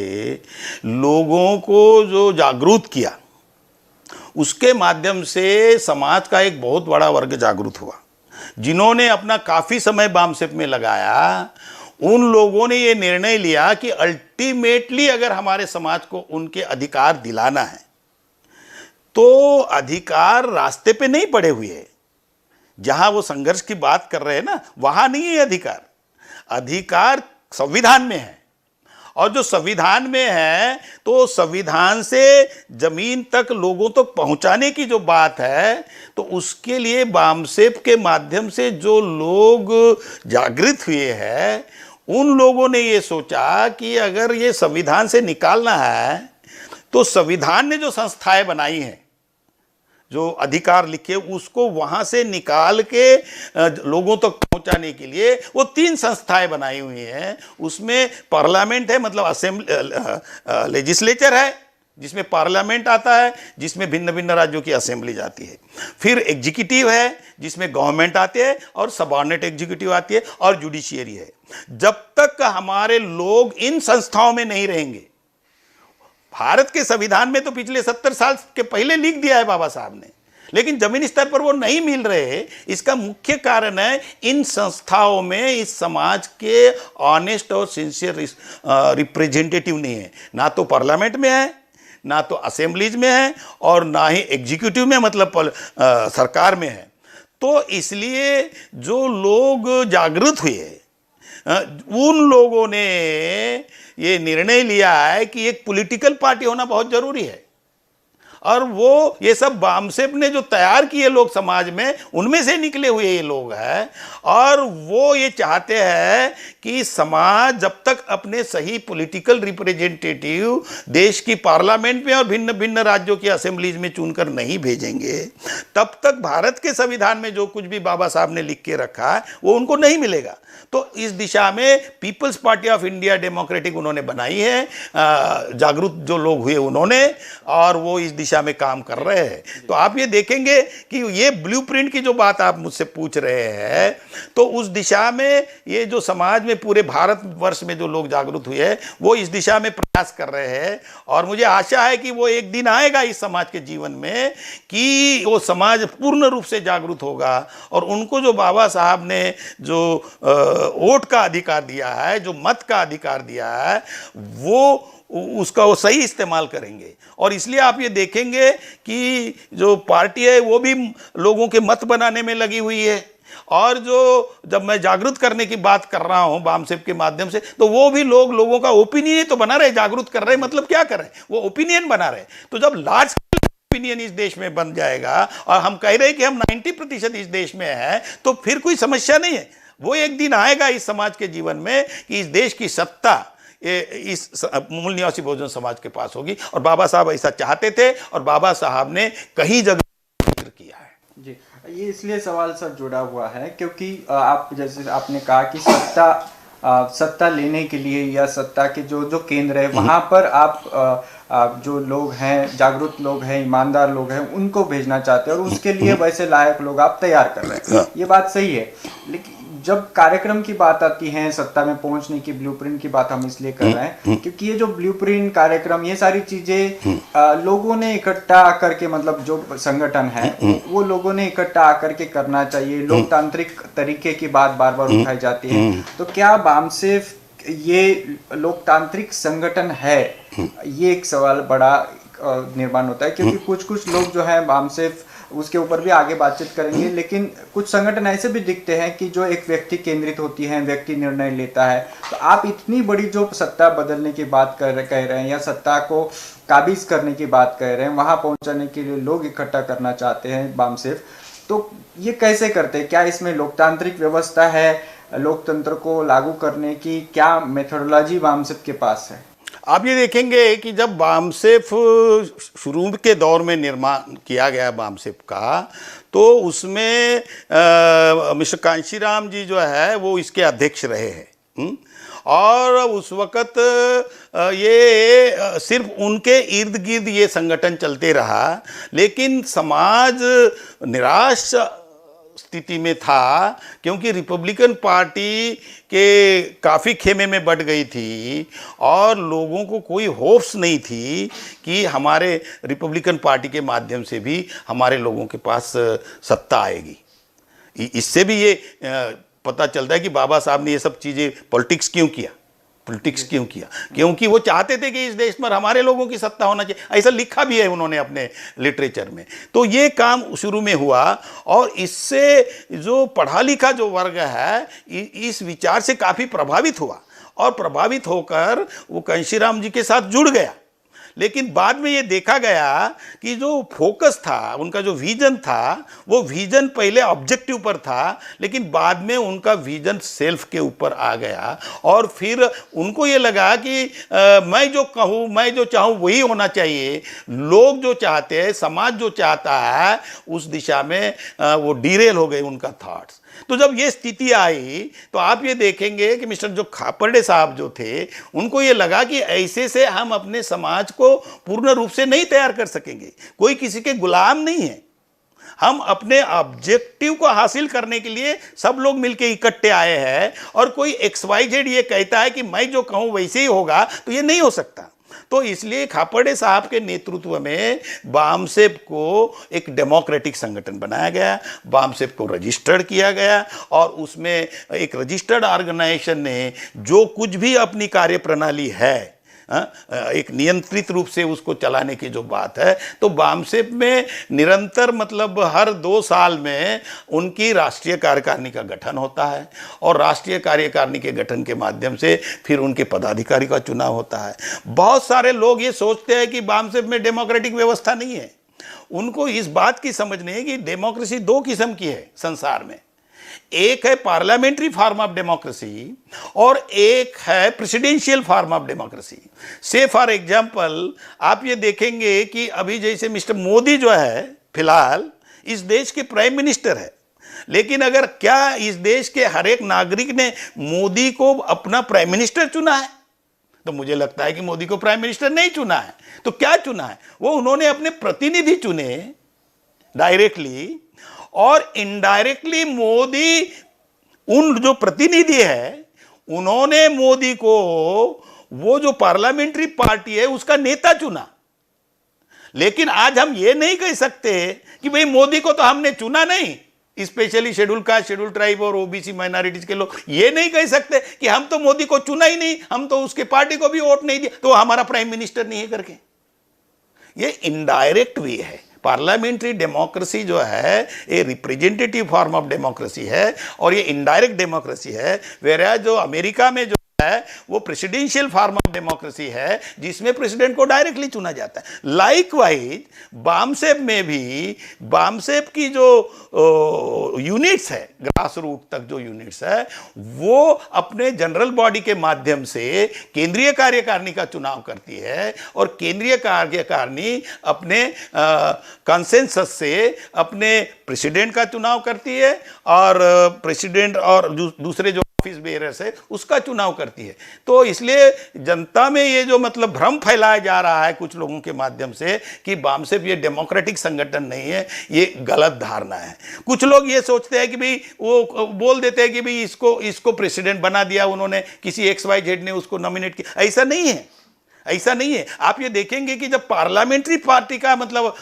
लोगों को जो जागरूक किया, उसके माध्यम से समाज का एक बहुत बड़ा वर्ग जागरूक हुआ। जिन्होंने अपना काफ़ी समय बामसेफ में लगाया, उन लोगों ने ये निर्णय लिया कि अल्टीमेटली अगर हमारे समाज को उनके अधिकार दिलाना है तो अधिकार रास्ते पे नहीं पड़े हुए हैं। जहां वो संघर्ष की बात कर रहे हैं ना, वहां नहीं है अधिकार। अधिकार संविधान में है, और जो संविधान में है तो संविधान से जमीन तक लोगों तक पहुंचाने की जो बात है, तो उसके लिए बामसेफ के माध्यम से जो लोग जागृत हुए हैं, उन लोगों ने ये सोचा कि अगर ये संविधान से निकालना है तो संविधान ने जो संस्थाएं बनाई हैं, जो अधिकार लिखे, उसको वहां से निकाल के लोगों तक पहुंचाने के लिए वो 3 संस्थाएं बनाई हुई हैं। उसमें पार्लियामेंट है, मतलब असेंबली, लेजिस्लेचर है जिसमें पार्लियामेंट आता है, जिसमें भिन्न भिन्न राज्यों की असेंबली जाती है। फिर एग्जीक्यूटिव है जिसमें गवर्नमेंट आते हैं और सबऑर्डिनेट एग्जीक्यूटिव आती है, और जुडिशियरी है। जब तक हमारे लोग इन संस्थाओं में नहीं रहेंगे, भारत के संविधान में तो पिछले 70 साल के पहले लिख दिया है बाबा साहब ने, लेकिन जमीनी स्तर पर वो नहीं मिल रहे। इसका मुख्य कारण है इन संस्थाओं में इस समाज के ऑनेस्ट और सिंसियर रिप्रेजेंटेटिव नहीं है। ना तो पार्लियामेंट में है, ना तो असेंबलीज में है, और ना ही एग्जीक्यूटिव में, मतलब सरकार में है। तो इसलिए जो लोग जागृत हुए, उन लोगों ने ये निर्णय लिया है कि एक पॉलिटिकल पार्टी होना बहुत जरूरी है। और वो ये सब बामसेफ ने जो तैयार किए लोग समाज में, उनमें से निकले हुए ये लोग हैं। और वो ये चाहते हैं कि समाज जब तक अपने सही पॉलिटिकल रिप्रेजेंटेटिव देश की पार्लियामेंट में और भिन्न भिन्न राज्यों की असेंबलीज में चुनकर नहीं भेजेंगे, तब तक भारत के संविधान में जो कुछ भी बाबा साहब ने लिख के रखा है वो उनको नहीं मिलेगा। तो इस दिशा में पीपल्स पार्टी ऑफ इंडिया डेमोक्रेटिक उन्होंने बनाई है, जागरूक जो लोग हुए उन्होंने, और वो इस दिशा में काम कर रहे हैं। तो आप ये देखेंगे कि ये ब्लूप्रिंट की जो बात आप मुझसे पूछ रहे हैं, तो उस दिशा में ये जो समाज में पूरे भारतवर्ष में जो लोग जागरूक हुए हैं, वो इस दिशा में प्रयास कर रहे हैं। और मुझे आशा है कि वो एक दिन आएगा इस समाज के जीवन में कि वो समाज पूर्ण रूप से जागरूक होगा, और उनको जो बाबा साहब ने जो वोट का अधिकार दिया है, जो मत का अधिकार दिया है, वो उसका वो सही इस्तेमाल करेंगे। और इसलिए आप ये देखेंगे कि जो पार्टी है वो भी लोगों के मत बनाने में लगी हुई है। और जो जब मैं जागरूक करने की बात कर रहा हूं बामसेफ के माध्यम से, तो वो भी लोगों का ओपिनियन तो बना रहे, जागरूक कर रहे, मतलब क्या कर रहे, वो ओपिनियन बना रहे। तो जब लार्ज ओपिनियन इस देश में बन जाएगा, और हम कह रहे हैं कि हम 90% इस देश में है, तो फिर कोई समस्या नहीं है। वो एक दिन आएगा इस समाज के जीवन में कि इस देश की सत्ता इस मूल निवासी बहुजन समाज के पास होगी। और बाबा साहब ऐसा चाहते थे, और बाबा साहब ने कई जगह जिक्र किया है। जी, ये इसलिए सवाल सर जुड़ा हुआ है क्योंकि आप जैसे आपने कहा कि सत्ता लेने के लिए या सत्ता के जो केंद्र है, वहां पर आप जो लोग हैं, जागरूक लोग हैं, ईमानदार लोग हैं, उनको भेजना चाहते हैं, और उसके लिए वैसे लायक लोग आप तैयार कर रहे हैं। ये बात सही है, लेकिन जब कार्यक्रम की बात आती है, सत्ता में पहुंचने की ब्लूप्रिंट की बात हम इसलिए कर रहे हैं क्योंकि ये जो ब्लूप्रिंट कार्यक्रम, ये सारी चीजें लोगों ने इकट्ठा आकर के, मतलब जो संगठन है वो लोगों ने इकट्ठा आकर के करना चाहिए। लोकतांत्रिक तरीके की बात बार बार उठाई जाती है, तो क्या बामसेफ ये लोकतांत्रिक संगठन है? ये एक सवाल बड़ा निर्माण होता है क्योंकि कुछ लोग जो है बामसेफ, उसके ऊपर भी आगे बातचीत करेंगे, लेकिन कुछ संगठन ऐसे भी दिखते हैं कि जो एक व्यक्ति केंद्रित होती है, व्यक्ति निर्णय लेता है। तो आप इतनी बड़ी जो सत्ता बदलने की बात कह रहे हैं, या सत्ता को काबिज करने की बात कह रहे हैं, वहां पहुंचाने के लिए लोग इकट्ठा करना चाहते हैं बामसेफ, तो ये कैसे करते हैं? क्या इसमें लोकतांत्रिक व्यवस्था है? लोकतंत्र को लागू करने की क्या मेथोडोलॉजी बामसेफ के पास है? आप ये देखेंगे कि जब बामसेफ शुरू के दौर में निर्माण किया गया बामसेफ का, तो उसमें मिस्टर कांशीराम जी जो है वो इसके अध्यक्ष रहे हैं, और उस वक़्त ये सिर्फ उनके इर्द गिर्द ये संगठन चलते रहा, लेकिन समाज निराश स्थिति में था, क्योंकि रिपब्लिकन पार्टी के काफ़ी खेमे में बढ़ गई थी और लोगों को कोई होप्स नहीं थी कि हमारे रिपब्लिकन पार्टी के माध्यम से भी हमारे लोगों के पास सत्ता आएगी। इससे भी ये पता चलता है कि बाबा साहब ने ये सब चीज़ें पॉलिटिक्स क्यों किया, क्योंकि वो चाहते थे कि इस देश पर हमारे लोगों की सत्ता होना चाहिए। ऐसा लिखा भी है उन्होंने अपने लिटरेचर में। तो ये काम शुरू में हुआ और इससे जो पढ़ा लिखा जो वर्ग है इस विचार से काफ़ी प्रभावित हुआ और प्रभावित होकर वो कांशीराम जी के साथ जुड़ गया। लेकिन बाद में ये देखा गया कि जो फोकस था, उनका जो विजन था, वो विजन पहले ऑब्जेक्टिव पर था, लेकिन बाद में उनका विजन सेल्फ के ऊपर आ गया और फिर उनको ये लगा कि मैं जो कहूँ, मैं जो चाहूँ वही होना चाहिए। लोग जो चाहते हैं, समाज जो चाहता है, उस दिशा में वो डिरेल हो गए उनका थॉट्स। तो जब ये स्थिति आई तो आप ये देखेंगे कि मिस्टर जो खापर्डे साहब जो थे, उनको ये लगा कि ऐसे से हम अपने समाज को पूर्ण रूप से नहीं तैयार कर सकेंगे। कोई किसी के गुलाम नहीं है, हम अपने ऑब्जेक्टिव को हासिल करने के लिए सब लोग मिलकर इकट्ठे आए हैं और कोई XYZ ये कहता है कि मैं जो कहूँ वैसे ही होगा, तो ये नहीं हो सकता। तो इसलिए खापर्डे साहब के नेतृत्व में बामसेप को एक डेमोक्रेटिक संगठन बनाया गया, बामसेप को रजिस्टर्ड किया गया और उसमें एक रजिस्टर्ड ऑर्गेनाइजेशन ने जो कुछ भी अपनी कार्यप्रणाली है, एक नियंत्रित रूप से उसको चलाने की जो बात है, तो बामसेप में निरंतर मतलब हर 2 साल में उनकी राष्ट्रीय कार्यकारिणी का गठन होता है और राष्ट्रीय कार्यकारिणी के गठन के माध्यम से फिर उनके पदाधिकारी का चुनाव होता है। बहुत सारे लोग ये सोचते हैं कि बामसेप में डेमोक्रेटिक व्यवस्था नहीं है। उनको इस बात की समझ नहीं है कि डेमोक्रेसी 2 किस्म की है संसार में। एक है पार्लियामेंट्री फॉर्म ऑफ डेमोक्रेसी और एक है प्रेसिडेंशियल फॉर्म ऑफ डेमोक्रेसी। से फॉर एग्जांपल आप ये देखेंगे कि अभी जैसे मिस्टर मोदी जो है फिलहाल इस देश के प्राइम मिनिस्टर है, लेकिन अगर क्या इस देश के हर एक नागरिक ने मोदी को अपना प्राइम मिनिस्टर चुना है? तो मुझे लगता है कि मोदी को प्राइम मिनिस्टर नहीं चुना है। तो क्या चुना है? वो उन्होंने अपने प्रतिनिधि चुने डायरेक्टली और इनडायरेक्टली मोदी उन जो प्रतिनिधि है उन्होंने मोदी को वो जो पार्लियामेंट्री पार्टी है उसका नेता चुना। लेकिन आज हम ये नहीं कह सकते कि भाई मोदी को तो हमने चुना नहीं, specially schedule caste, schedule tribe और ओबीसी माइनॉरिटीज के लोग ये नहीं कह सकते कि हम तो मोदी को चुना ही नहीं, हम तो उसके पार्टी को भी वोट नहीं दिया तो हमारा प्राइम मिनिस्टर नहीं है करके। ये इनडायरेक्ट वे है। पार्लियामेंट्री डेमोक्रेसी जो है ये रिप्रेजेंटेटिव फॉर्म ऑफ डेमोक्रेसी है और ये इनडायरेक्ट डेमोक्रेसी है। वेराज जो अमेरिका में जो है वो प्रेसिडेंशियल फॉर्म ऑफ डेमोक्रेसी है जिसमें प्रेसिडेंट को डायरेक्टली चुना जाता है। लाइकवाइज बामसेप में भी बामसेप की जो यूनिट्स है, ग्रास रूट तक जो यूनिट्स है, वो अपने जनरल बॉडी के माध्यम से केंद्रीय कार्यकारिणी का चुनाव करती है और केंद्रीय कार्यकारिणी अपने कंसेंसस से अपने प्रेसिडेंट का चुनाव करती है और प्रेसिडेंट और दूसरे जो ऑफिस बेयरर्स है उसका चुनाव करती है। तो इसलिए जनता में ये जो मतलब भ्रम फैलाया जा रहा है कुछ लोगों के माध्यम से कि बामसेप ये डेमोक्रेटिक संगठन नहीं है, ये गलत धारणा है। कुछ लोग ये सोचते हैं कि भाई वो बोल देते हैं कि भाई इसको प्रेसिडेंट बना दिया उन्होंने, किसी XYZ ने उसको नॉमिनेट किया। ऐसा नहीं है, ऐसा नहीं है। आप ये देखेंगे कि जब पार्लियामेंट्री पार्टी का मतलब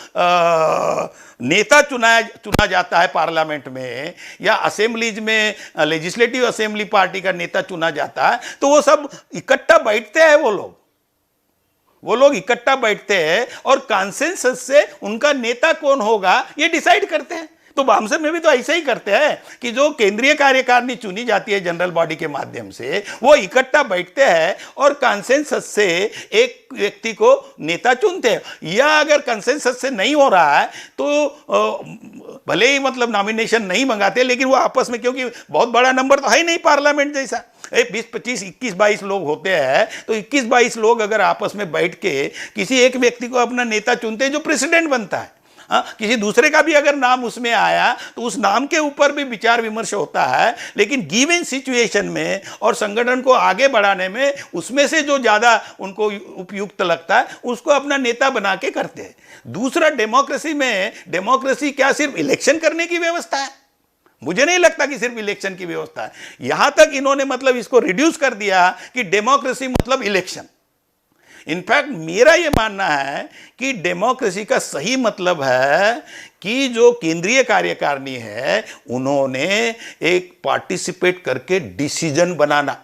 नेता चुना जाता है पार्लियामेंट में या असेंबलीज में, लेजिस्लेटिव असेंबली पार्टी का नेता चुना जाता है, तो वो सब इकट्ठा बैठते हैं। वो लोग इकट्ठा बैठते हैं और कॉन्सेंसस से उनका नेता कौन होगा ये डिसाइड करते हैं। तो बामसेप में भी तो ऐसा ही करते हैं कि जो केंद्रीय कार्यकारिणी चुनी जाती है जनरल बॉडी के माध्यम से, वो इकट्ठा बैठते हैं और कंसेंसस से एक व्यक्ति को नेता चुनते हैं। या अगर कंसेंसस से नहीं हो रहा है तो भले ही मतलब नॉमिनेशन नहीं मंगाते, लेकिन वो आपस में, क्योंकि बहुत बड़ा नंबर तो है ही नहीं पार्लियामेंट जैसा, 20, 25, 21, 22 लोग होते हैं, तो 21, 22 लोग अगर आपस में बैठ के किसी एक व्यक्ति को अपना नेता चुनते हैं जो प्रेसिडेंट बनता है। किसी दूसरे का भी अगर नाम उसमें आया तो उस नाम के ऊपर भी विचार विमर्श होता है, लेकिन गिवन सिचुएशन में और संगठन को आगे बढ़ाने में उसमें से जो ज्यादा उनको उपयुक्त लगता है उसको अपना नेता बना के करते हैं। दूसरा, डेमोक्रेसी में, डेमोक्रेसी क्या सिर्फ इलेक्शन करने की व्यवस्था है? मुझे नहीं लगता कि सिर्फ इलेक्शन की व्यवस्था है। यहां तक इन्होंने मतलब इसको रिड्यूस कर दिया कि डेमोक्रेसी मतलब इलेक्शन। इनफैक्ट मेरा यह मानना है कि डेमोक्रेसी का सही मतलब है कि जो केंद्रीय कार्यकारिणी है उन्होंने एक पार्टिसिपेट करके डिसीजन बनाना,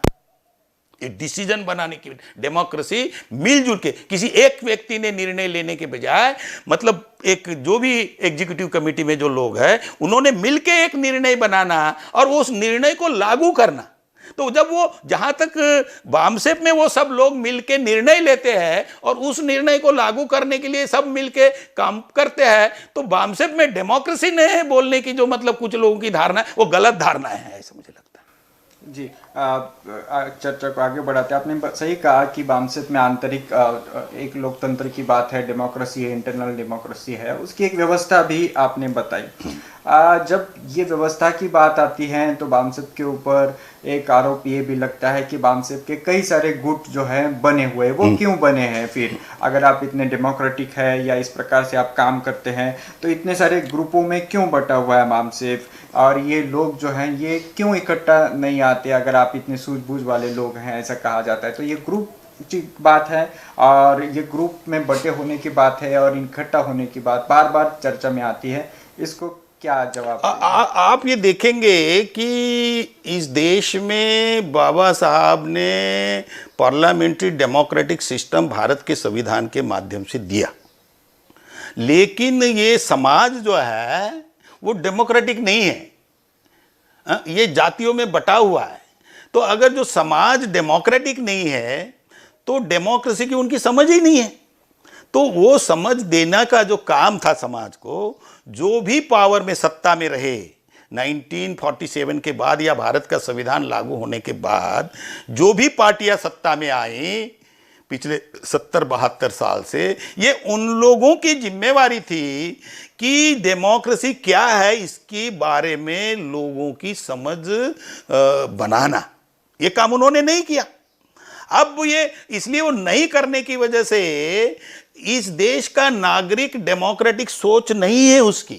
डिसीजन बनाने की डेमोक्रेसी, मिलजुल के किसी एक व्यक्ति ने निर्णय लेने के बजाय, मतलब एक जो भी एग्जीक्यूटिव कमेटी में जो लोग हैं उन्होंने मिलके एक निर्णय बनाना और उस निर्णय को लागू करना। तो जब वो जहां तक बामसेप में वो सब लोग मिलके निर्णय लेते हैं और उस निर्णय को लागू करने के लिए सब मिलके काम करते हैं, तो बामसेप में डेमोक्रेसी नहीं है बोलने की जो मतलब कुछ लोगों की धारणा है वो गलत धारणा है, ऐसा मुझे लगता है। जी, चर्चा को आगे बढ़ाते हैं। आपने सही कहा कि बामसेप में आंतरिक एक लोकतंत्र की बात है, डेमोक्रेसी है, इंटरनल डेमोक्रेसी है, उसकी एक व्यवस्था भी आपने बताई। जब ये व्यवस्था की बात आती है तो बामसेप के ऊपर एक आरोप ये भी लगता है कि बामसेप के कई सारे गुट जो है बने हुए, वो क्यों बने हैं? फिर अगर आप इतने डेमोक्रेटिक है या इस प्रकार से आप काम करते हैं तो इतने सारे ग्रुपों में क्यों बटा हुआ है बामसेप? और ये लोग जो हैं ये क्यों इकट्ठा नहीं आते अगर आप इतने सूझबूझ वाले लोग हैं, ऐसा कहा जाता है। तो ये ग्रुप की बात है और ये ग्रुप में बटे होने की बात है और इकट्ठा होने की बात बार बार चर्चा में आती है, इसको क्या जवाब? आप ये देखेंगे कि इस देश में बाबा साहब ने पार्लियामेंट्री डेमोक्रेटिक सिस्टम भारत के संविधान के माध्यम से दिया, लेकिन ये समाज जो है वो डेमोक्रेटिक नहीं है, ये जातियों में बटा हुआ है। तो अगर जो समाज डेमोक्रेटिक नहीं है तो डेमोक्रेसी की उनकी समझ ही नहीं है। तो वो समझ देना का जो काम था समाज को, जो भी पावर में सत्ता में रहे 1947 के बाद या भारत का संविधान लागू होने के बाद जो भी पार्टियां सत्ता में आई पिछले 70-72 साल से, ये उन लोगों की जिम्मेवारी थी कि डेमोक्रेसी क्या है इसके बारे में लोगों की समझ बनाना। ये काम उन्होंने नहीं किया। अब ये इसलिए वो नहीं करने की वजह से इस देश का नागरिक डेमोक्रेटिक सोच नहीं है उसकी।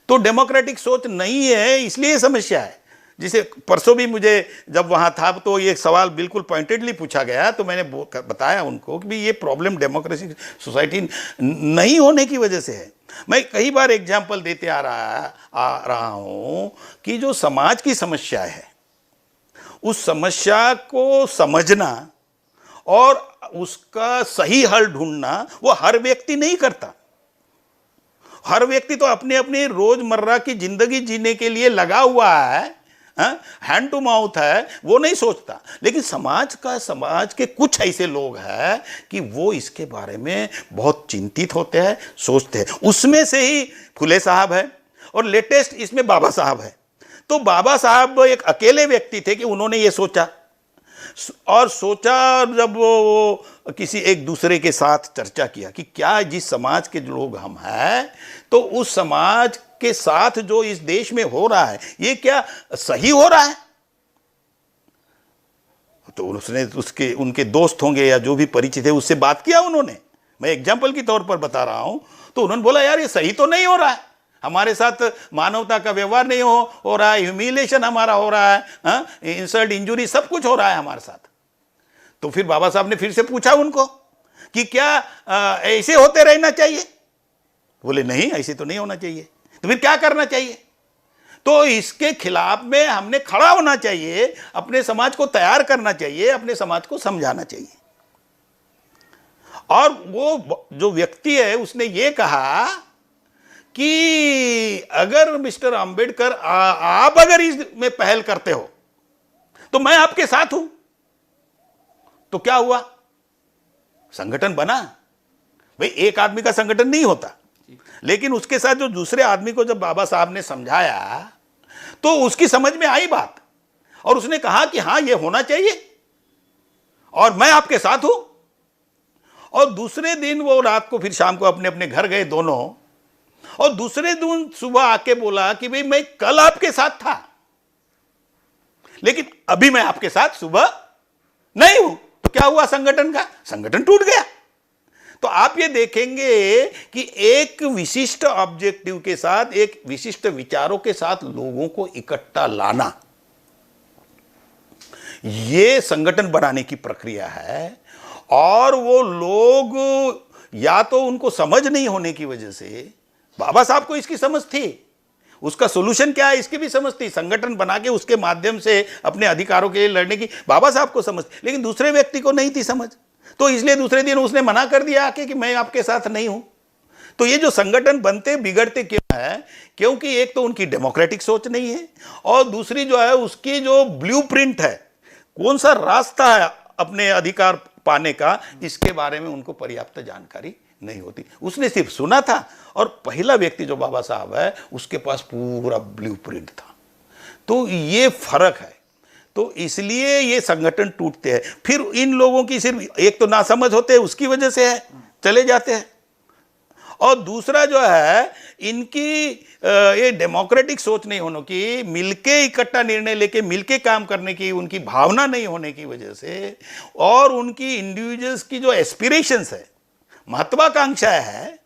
तो डेमोक्रेटिक सोच नहीं है इसलिए समस्या है। जिसे परसों भी मुझे जब वहाँ था तो ये सवाल बिल्कुल पॉइंटेडली पूछा गया, तो मैंने बताया उनको कि भी ये प्रॉब्लम डेमोक्रेसी सोसाइटी नहीं होने की वजह से है। मैं कई बार एग्जाम्पल देते आ रहा हूँ कि जो समाज की समस्या है उस समस्या को समझना और उसका सही हल ढूंढना वो हर व्यक्ति नहीं करता। हर व्यक्ति तो अपने अपने रोजमर्रा की जिंदगी जीने के लिए लगा हुआ है, हैंड टू माउथ है, वो नहीं सोचता। लेकिन समाज के कुछ ऐसे लोग हैं कि वो इसके बारे में बहुत चिंतित होते हैं, सोचते हैं। उसमें से ही फुले साहब है और लेटेस्ट इसमें बाबा साहब है। तो बाबा साहब एक अकेले व्यक्ति थे कि उन्होंने ये सोचा, और सोचा जब वो किसी एक दूसरे के साथ चर्चा किया कि क्या जिस समाज के लोग हम हैं तो उस समाज के साथ जो इस देश में हो रहा है ये क्या सही हो रहा है? तो उसने उनके दोस्त होंगे या जो भी परिचित है उससे बात किया उन्होंने, मैं एग्जाम्पल के तौर पर बता रहा हूं। तो उन्होंने बोला यार ये सही तो नहीं हो रहा है, हमारे साथ मानवता का व्यवहार नहीं हो रहा है, ह्यूमिलेशन हमारा हो रहा है, इंसल्ट इंजुरी सब कुछ हो रहा है हमारे साथ। तो फिर बाबा साहब ने फिर से पूछा उनको कि क्या ऐसे होते रहना चाहिए? बोले नहीं, ऐसे तो नहीं होना चाहिए। तो फिर क्या करना चाहिए? तो इसके खिलाफ में हमने खड़ा होना चाहिए, अपने समाज को तैयार करना चाहिए, अपने समाज को समझाना चाहिए। और वो जो व्यक्ति है उसने ये कहा कि अगर मिस्टर अंबेडकर आप अगर इसमें पहल करते हो तो मैं आपके साथ हूं। तो क्या हुआ? संगठन बना। भाई एक आदमी का संगठन नहीं होता, लेकिन उसके साथ जो दूसरे आदमी को जब बाबा साहब ने समझाया तो उसकी समझ में आई बात और उसने कहा कि हां यह होना चाहिए और मैं आपके साथ हूं। और दूसरे दिन वो रात को फिर शाम को अपने अपने घर गए दोनों, और दूसरे दिन सुबह आके बोला कि भाई मैं कल आपके साथ था, लेकिन अभी मैं आपके साथ सुबह नहीं हूं। तो क्या हुआ संगठन का? संगठन टूट गया। तो आप ये देखेंगे कि एक विशिष्ट ऑब्जेक्टिव के साथ, एक विशिष्ट विचारों के साथ लोगों को इकट्ठा लाना, ये संगठन बनाने की प्रक्रिया है। और वो लोग या तो उनको समझ नहीं होने की वजह से, बाबा साहब को इसकी समझ थी, उसका सोल्यूशन क्या है इसकी भी समझ थी, संगठन बना के उसके माध्यम से अपने अधिकारों के लिए लड़ने की बाबा साहब को समझ, लेकिन दूसरे व्यक्ति को नहीं थी समझ। तो इसलिए दूसरे दिन उसने मना कर दिया आके कि मैं आपके साथ नहीं हूं। तो ये जो संगठन बनते बिगड़ते क्यों है? क्योंकि एक तो उनकी डेमोक्रेटिक सोच नहीं है, और दूसरी जो है उसकी जो ब्लूप्रिंट है, कौन सा रास्ता है अपने अधिकार पाने का, इसके बारे में उनको पर्याप्त जानकारी नहीं होती। उसने सिर्फ सुना था, और पहला व्यक्ति जो बाबा साहब है उसके पास पूरा ब्लूप्रिंट था। तो ये फर्क है। तो इसलिए ये संगठन टूटते हैं। फिर इन लोगों की सिर्फ एक तो नासमझ होते हैं, उसकी वजह से है, चले जाते हैं। और दूसरा जो है इनकी ये डेमोक्रेटिक सोच नहीं होने की, मिलके इकट्ठा निर्णय लेके मिलके काम करने की उनकी भावना नहीं होने की वजह से, और उनकी इंडिविजुअल्स की जो एस्पिरेशंस है, महत्वाकांक्षा है,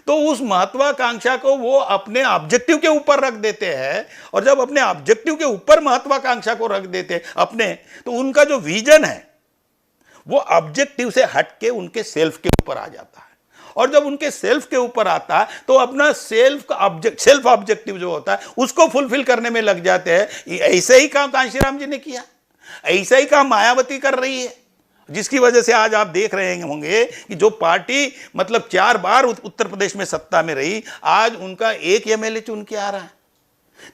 तो उस महत्वाकांक्षा को वो अपने ऑब्जेक्टिव के ऊपर रख देते हैं। और जब अपने ऑब्जेक्टिव के ऊपर महत्वाकांक्षा को रख देते हैं अपने, तो उनका जो विजन है वो ऑब्जेक्टिव से हटके उनके सेल्फ के ऊपर आ जाता है। और जब उनके सेल्फ के ऊपर आता है तो अपना सेल्फ ऑब्जेक्टिव जो होता है उसको फुलफिल करने में लग जाते हैं। ऐसे ही काम कांशीराम जी ने किया, ऐसा ही काम मायावती कर रही है, जिसकी वजह से आज आप देख रहे होंगे कि जो पार्टी मतलब 4 बार उत्तर प्रदेश में सत्ता में रही, आज उनका एक एमएलए चुन के आ रहा है।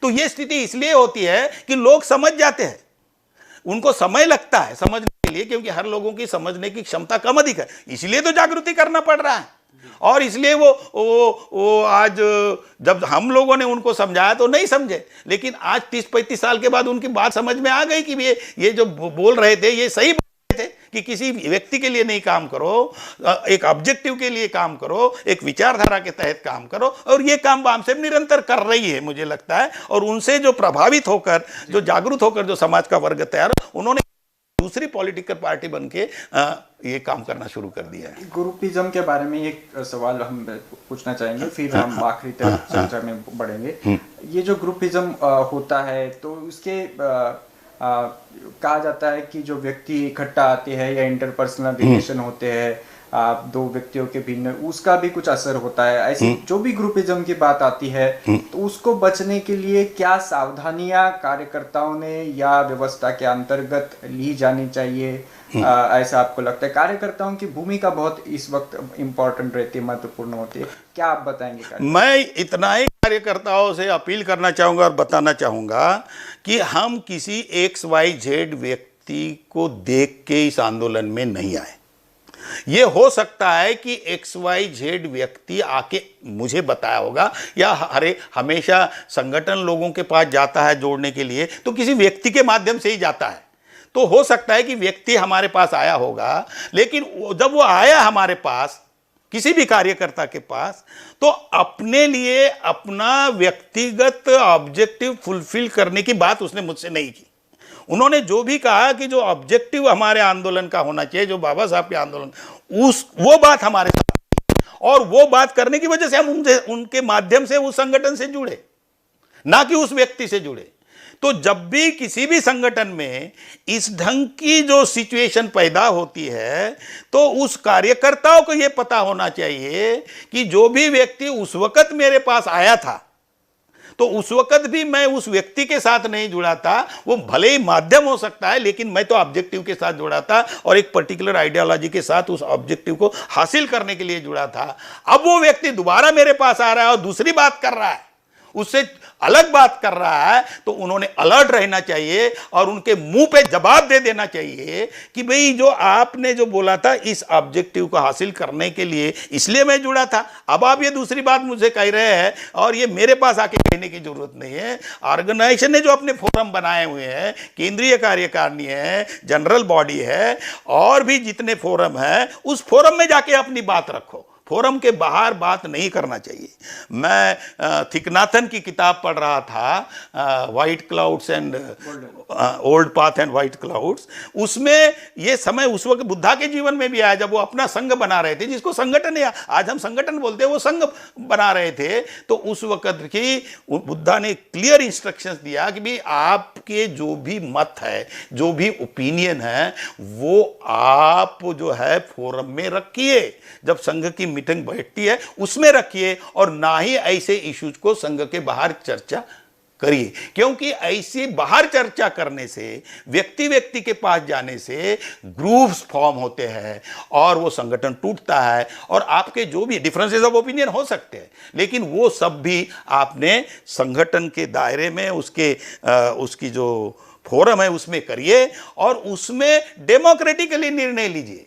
तो यह स्थिति इसलिए होती है कि लोग समझ जाते हैं, उनको समय लगता है समझने के लिए, क्योंकि हर लोगों की समझने की क्षमता कम अधिक है, इसलिए तो जागृति करना पड़ रहा है। और इसलिए वो आज जब हम लोगों ने उनको समझाया तो नहीं समझे, लेकिन आज 30-35 साल के बाद उनकी बात समझ में आ गई कि ये जो बोल रहे थे ये सही थे, कि किसी व्यक्ति के लिए नहीं काम करो, एक ऑब्जेक्टिव के लिए काम करो, एक विचारधारा के तहत काम करो। और ये काम बामसेफ निरंतर कर रही है मुझे लगता है। और उनसे जो प्रभावित होकर, जो जागरूक होकर जो समाज का वर्ग तैयार, उन्होंने दूसरी पॉलिटिकल पार्टी बनके ये काम करना शुरू कर दिया है। ग्रुपिज्म के बारे में एक सवाल हम पूछना चाहेंगे, फिर हम आखिरी तक चर्चा में बढ़ेंगे। ये जो ग्रुपिज्म होता है तो उसके कहा जाता है कि जो व्यक्ति इकट्ठा आते हैं या इंटरपर्सनल रिलेशन होते हैं दो व्यक्तियों के भिन्न, उसका भी कुछ असर होता है। ऐसी जो भी ग्रुपिज्म की बात आती है तो उसको बचने के लिए क्या सावधानियां कार्यकर्ताओं ने या व्यवस्था के अंतर्गत ली जानी चाहिए, ऐसा आपको लगता है? कार्यकर्ताओं की भूमिका बहुत इस वक्त इम्पोर्टेंट रहती है, महत्वपूर्ण होती है, क्या आप बताएंगे? मैं इतना ही कार्यकर्ताओं से अपील करना चाहूंगा और बताना चाहूंगा कि हम किसी XYZ व्यक्ति को देख के इस आंदोलन में नहीं आए। ये हो सकता है कि XYZ व्यक्ति आके मुझे बताया होगा, या हमेशा संगठन लोगों के पास जाता है जोड़ने के लिए तो किसी व्यक्ति के माध्यम से ही जाता है। तो हो सकता है कि व्यक्ति हमारे पास आया होगा, लेकिन जब वो आया हमारे पास किसी भी कार्यकर्ता के पास, तो अपने लिए अपना व्यक्तिगत ऑब्जेक्टिव फुलफिल करने की बात उसने मुझसे नहीं की। उन्होंने जो भी कहा कि जो ऑब्जेक्टिव हमारे आंदोलन का होना चाहिए, जो बाबा साहब के आंदोलन, वो बात हमारे साथ, और वो बात करने की वजह से हम उनके माध्यम से उस संगठन से जुड़े, ना कि उस व्यक्ति से जुड़े। तो जब भी किसी भी संगठन में इस ढंग की जो सिचुएशन पैदा होती है, तो उस कार्यकर्ताओं को यह पता होना चाहिए कि जो भी व्यक्ति उस वक्त मेरे पास आया था, तो उस वक्त भी मैं उस व्यक्ति के साथ नहीं जुड़ा था। वो भले ही माध्यम हो सकता है, लेकिन मैं तो ऑब्जेक्टिव के साथ जुड़ा था और एक पर्टिकुलर आइडियोलॉजी के साथ उस ऑब्जेक्टिव को हासिल करने के लिए जुड़ा था। अब वो व्यक्ति दोबारा मेरे पास आ रहा है और दूसरी बात कर रहा है, उससे अलग बात कर रहा है, तो उन्होंने अलर्ट रहना चाहिए और उनके मुंह पे जवाब दे देना चाहिए कि भाई जो आपने जो बोला था इस ऑब्जेक्टिव को हासिल करने के लिए, इसलिए मैं जुड़ा था। अब आप ये दूसरी बात मुझे कह रहे हैं और ये मेरे पास आके कहने की जरूरत नहीं है। ऑर्गेनाइजेशन ने जो अपने फोरम बनाए हुए हैं, केंद्रीय कार्यकारिणी है, जनरल बॉडी है, और भी जितने फोरम है, उस फोरम में जाके अपनी बात रखो। फोरम के बाहर बात नहीं करना चाहिए। मैं थिकनाथन की किताब पढ़ रहा था, white clouds and old path and white clouds. उसमें ये समय उस वक्त बुद्धा के जीवन में भी आया जब वो अपना संघ बना रहे थे, जिसको संगठन है आज हम संगठन बोलते हैं, वो संघ बना रहे थे। तो उस वक्त की बुद्धा ने क्लियर इंस्ट्रक्शंस दिया कि भाई आपके जो भी मत है, जो भी ओपिनियन है, वो आप जो है फोरम में रखिए, जब संघ की मीटिंग बैठती है उसमें रखिए, और ना ही ऐसे इश्यूज को संघ के बाहर चर्चा करिए। क्योंकि ऐसी बाहर चर्चा करने से, व्यक्ति व्यक्ति के पास जाने से ग्रुप्स फॉर्म होते हैं और वो संगठन टूटता है। और आपके जो भी डिफरेंसेस ऑफ ओपिनियन हो सकते हैं, लेकिन वो सब भी आपने संगठन के दायरे में उसकी जो फोरम है उसमें करिए, और उसमें डेमोक्रेटिकली निर्णय लीजिए।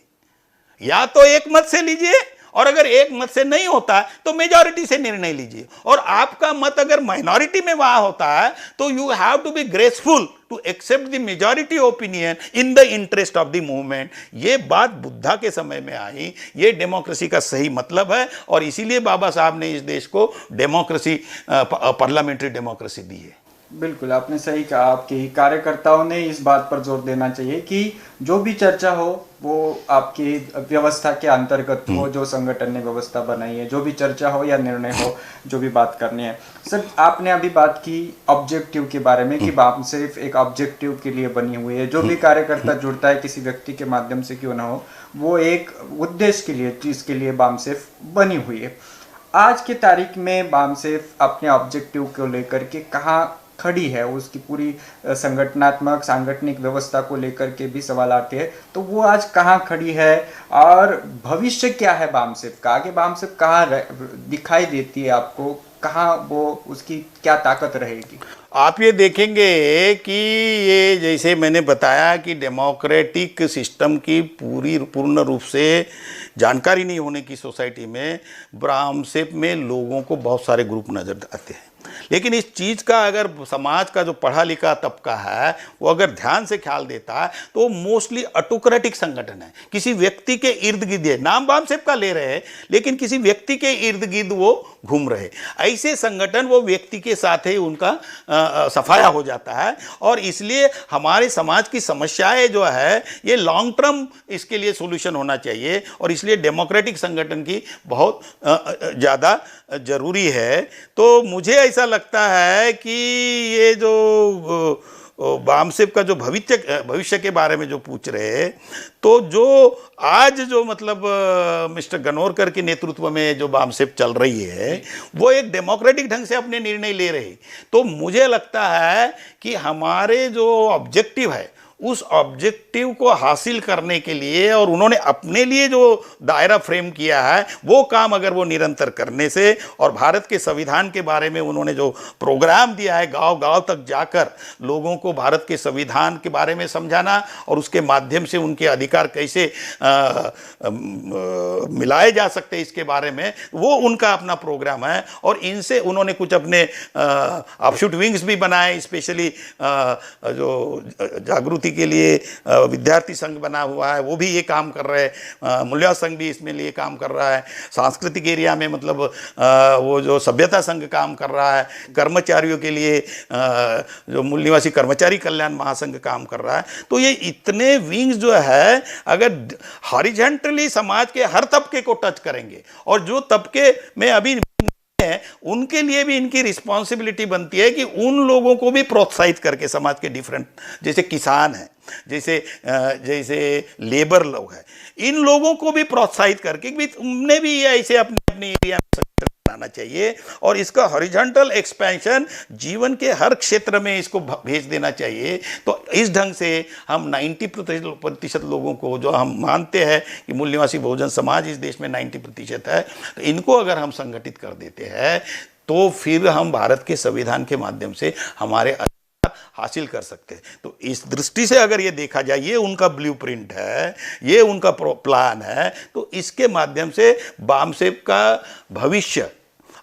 या तो एक मत से लीजिए, और अगर एक मत से नहीं होता तो मेजॉरिटी से निर्णय लीजिए। और आपका मत अगर माइनॉरिटी में वहां होता है तो you have to be graceful to accept the majority opinion in the interest of the movement. ये बात बुद्धा के समय में आई, ये डेमोक्रेसी का सही मतलब है, और इसीलिए बाबा साहब ने इस देश को डेमोक्रेसी, पार्लियामेंट्री डेमोक्रेसी दी है। बिल्कुल, आपने सही कहा। आपके कार्यकर्ताओं ने इस बात पर जोर देना चाहिए कि जो भी चर्चा हो वो आपकी व्यवस्था के अंतर्गत हो, जो संगठन ने व्यवस्था बनाई है, जो भी चर्चा हो या निर्णय हो, जो भी बात करनी है। सर, आपने अभी बात की ऑब्जेक्टिव के बारे में कि बाम सिर्फ एक ऑब्जेक्टिव के लिए बनी हुई है। जो भी कार्यकर्ता जुड़ता है किसी व्यक्ति के माध्यम से क्यों ना हो, वो एक उद्देश्य के लिए, चीज के लिए बाम सिर्फ बनी हुई है। आज की तारीख में बाम सिर्फ अपने ऑब्जेक्टिव को लेकर के कहाँ खड़ी है, उसकी पूरी संगठनात्मक सांगठनिक व्यवस्था को लेकर के भी सवाल आते हैं, तो वो आज कहाँ खड़ी है और भविष्य क्या है बामसेफ का? आगे बामसेफ कहाँ दिखाई देती है आपको, कहाँ वो, उसकी क्या ताकत रहेगी? आप ये देखेंगे कि ये जैसे मैंने बताया कि डेमोक्रेटिक सिस्टम की पूर्ण रूप से जानकारी नहीं होने की सोसाइटी में बामसेफ में लोगों को बहुत सारे ग्रुप नजर आते हैं। लेकिन इस चीज़ का अगर समाज का जो पढ़ा लिखा तबका है वो अगर ध्यान से ख्याल देता है तो मोस्टली ऑटोक्रेटिक संगठन है, किसी व्यक्ति के इर्द गिर्द है। नाम बामसेफ का ले रहे हैं लेकिन किसी व्यक्ति के इर्द गिर्द वो घूम रहे। ऐसे संगठन वो व्यक्ति के साथ ही उनका सफाया हो जाता है। और इसलिए हमारे समाज की समस्याएं जो है ये लॉन्ग टर्म इसके लिए सॉल्यूशन होना चाहिए, और इसलिए डेमोक्रेटिक संगठन की बहुत ज़्यादा जरूरी है। तो मुझे ऐसा लगता है कि ये जो बामसेफ का जो भविष्य के बारे में जो पूछ रहे हैं, तो जो आज जो मतलब मिस्टर गनोरकर के नेतृत्व में जो बामसेफ चल रही है वो एक डेमोक्रेटिक ढंग से अपने निर्णय ले रही। तो मुझे लगता है कि हमारे जो ऑब्जेक्टिव है उस ऑब्जेक्टिव को हासिल करने के लिए, और उन्होंने अपने लिए जो दायरा फ्रेम किया है वो काम अगर वो निरंतर करने से, और भारत के संविधान के बारे में उन्होंने जो प्रोग्राम दिया है गांव-गांव तक जाकर लोगों को भारत के संविधान के बारे में समझाना और उसके माध्यम से उनके अधिकार कैसे मिलाए जा सकते हैं इसके बारे में, वो उनका अपना प्रोग्राम है। और इनसे उन्होंने कुछ अपने ऑफशूट विंग्स भी बनाए, स्पेशली जो जागृति के लिए विद्यार्थी संघ बना हुआ है, वो भी ये काम कर रहे हैं। मूल्य संघ भी इसमें लिए काम कर रहा है। सांस्कृतिक एरिया में मतलब वो जो सभ्यता संघ काम कर रहा है। कर्मचारियों के लिए जो मूल निवासी कर्मचारी कल्याण महासंघ काम कर रहा है। तो ये इतने विंग्स जो है अगर हॉरिजॉन्टली समाज के हर तबके को टच करेंगे, और जो तबके में अभी है उनके लिए भी इनकी रिस्पॉन्सिबिलिटी बनती है कि उन लोगों को भी प्रोत्साहित करके समाज के डिफरेंट, जैसे किसान हैं, जैसे लेबर लोग हैं, इन लोगों को भी प्रोत्साहित करके भी उन्हें भी ऐसे अपने अपने एरिया में बनाना चाहिए। और इसका हॉरिजॉन्टल एक्सपेंशन जीवन के हर क्षेत्र में इसको भेज देना चाहिए। तो इस ढंग से हम 90% लोगों को, जो हम मानते हैं कि मूल निवासी बहुजन समाज इस देश में 90% है, तो इनको अगर हम संगठित कर देते हैं तो फिर हम भारत के संविधान के माध्यम से हमारे अधिकार हासिल कर सकते हैं। तो इस दृष्टि से अगर ये देखा जाए, ये उनका ब्लूप्रिंट है, ये उनका प्लान है। तो इसके माध्यम से बामसेफ का भविष्य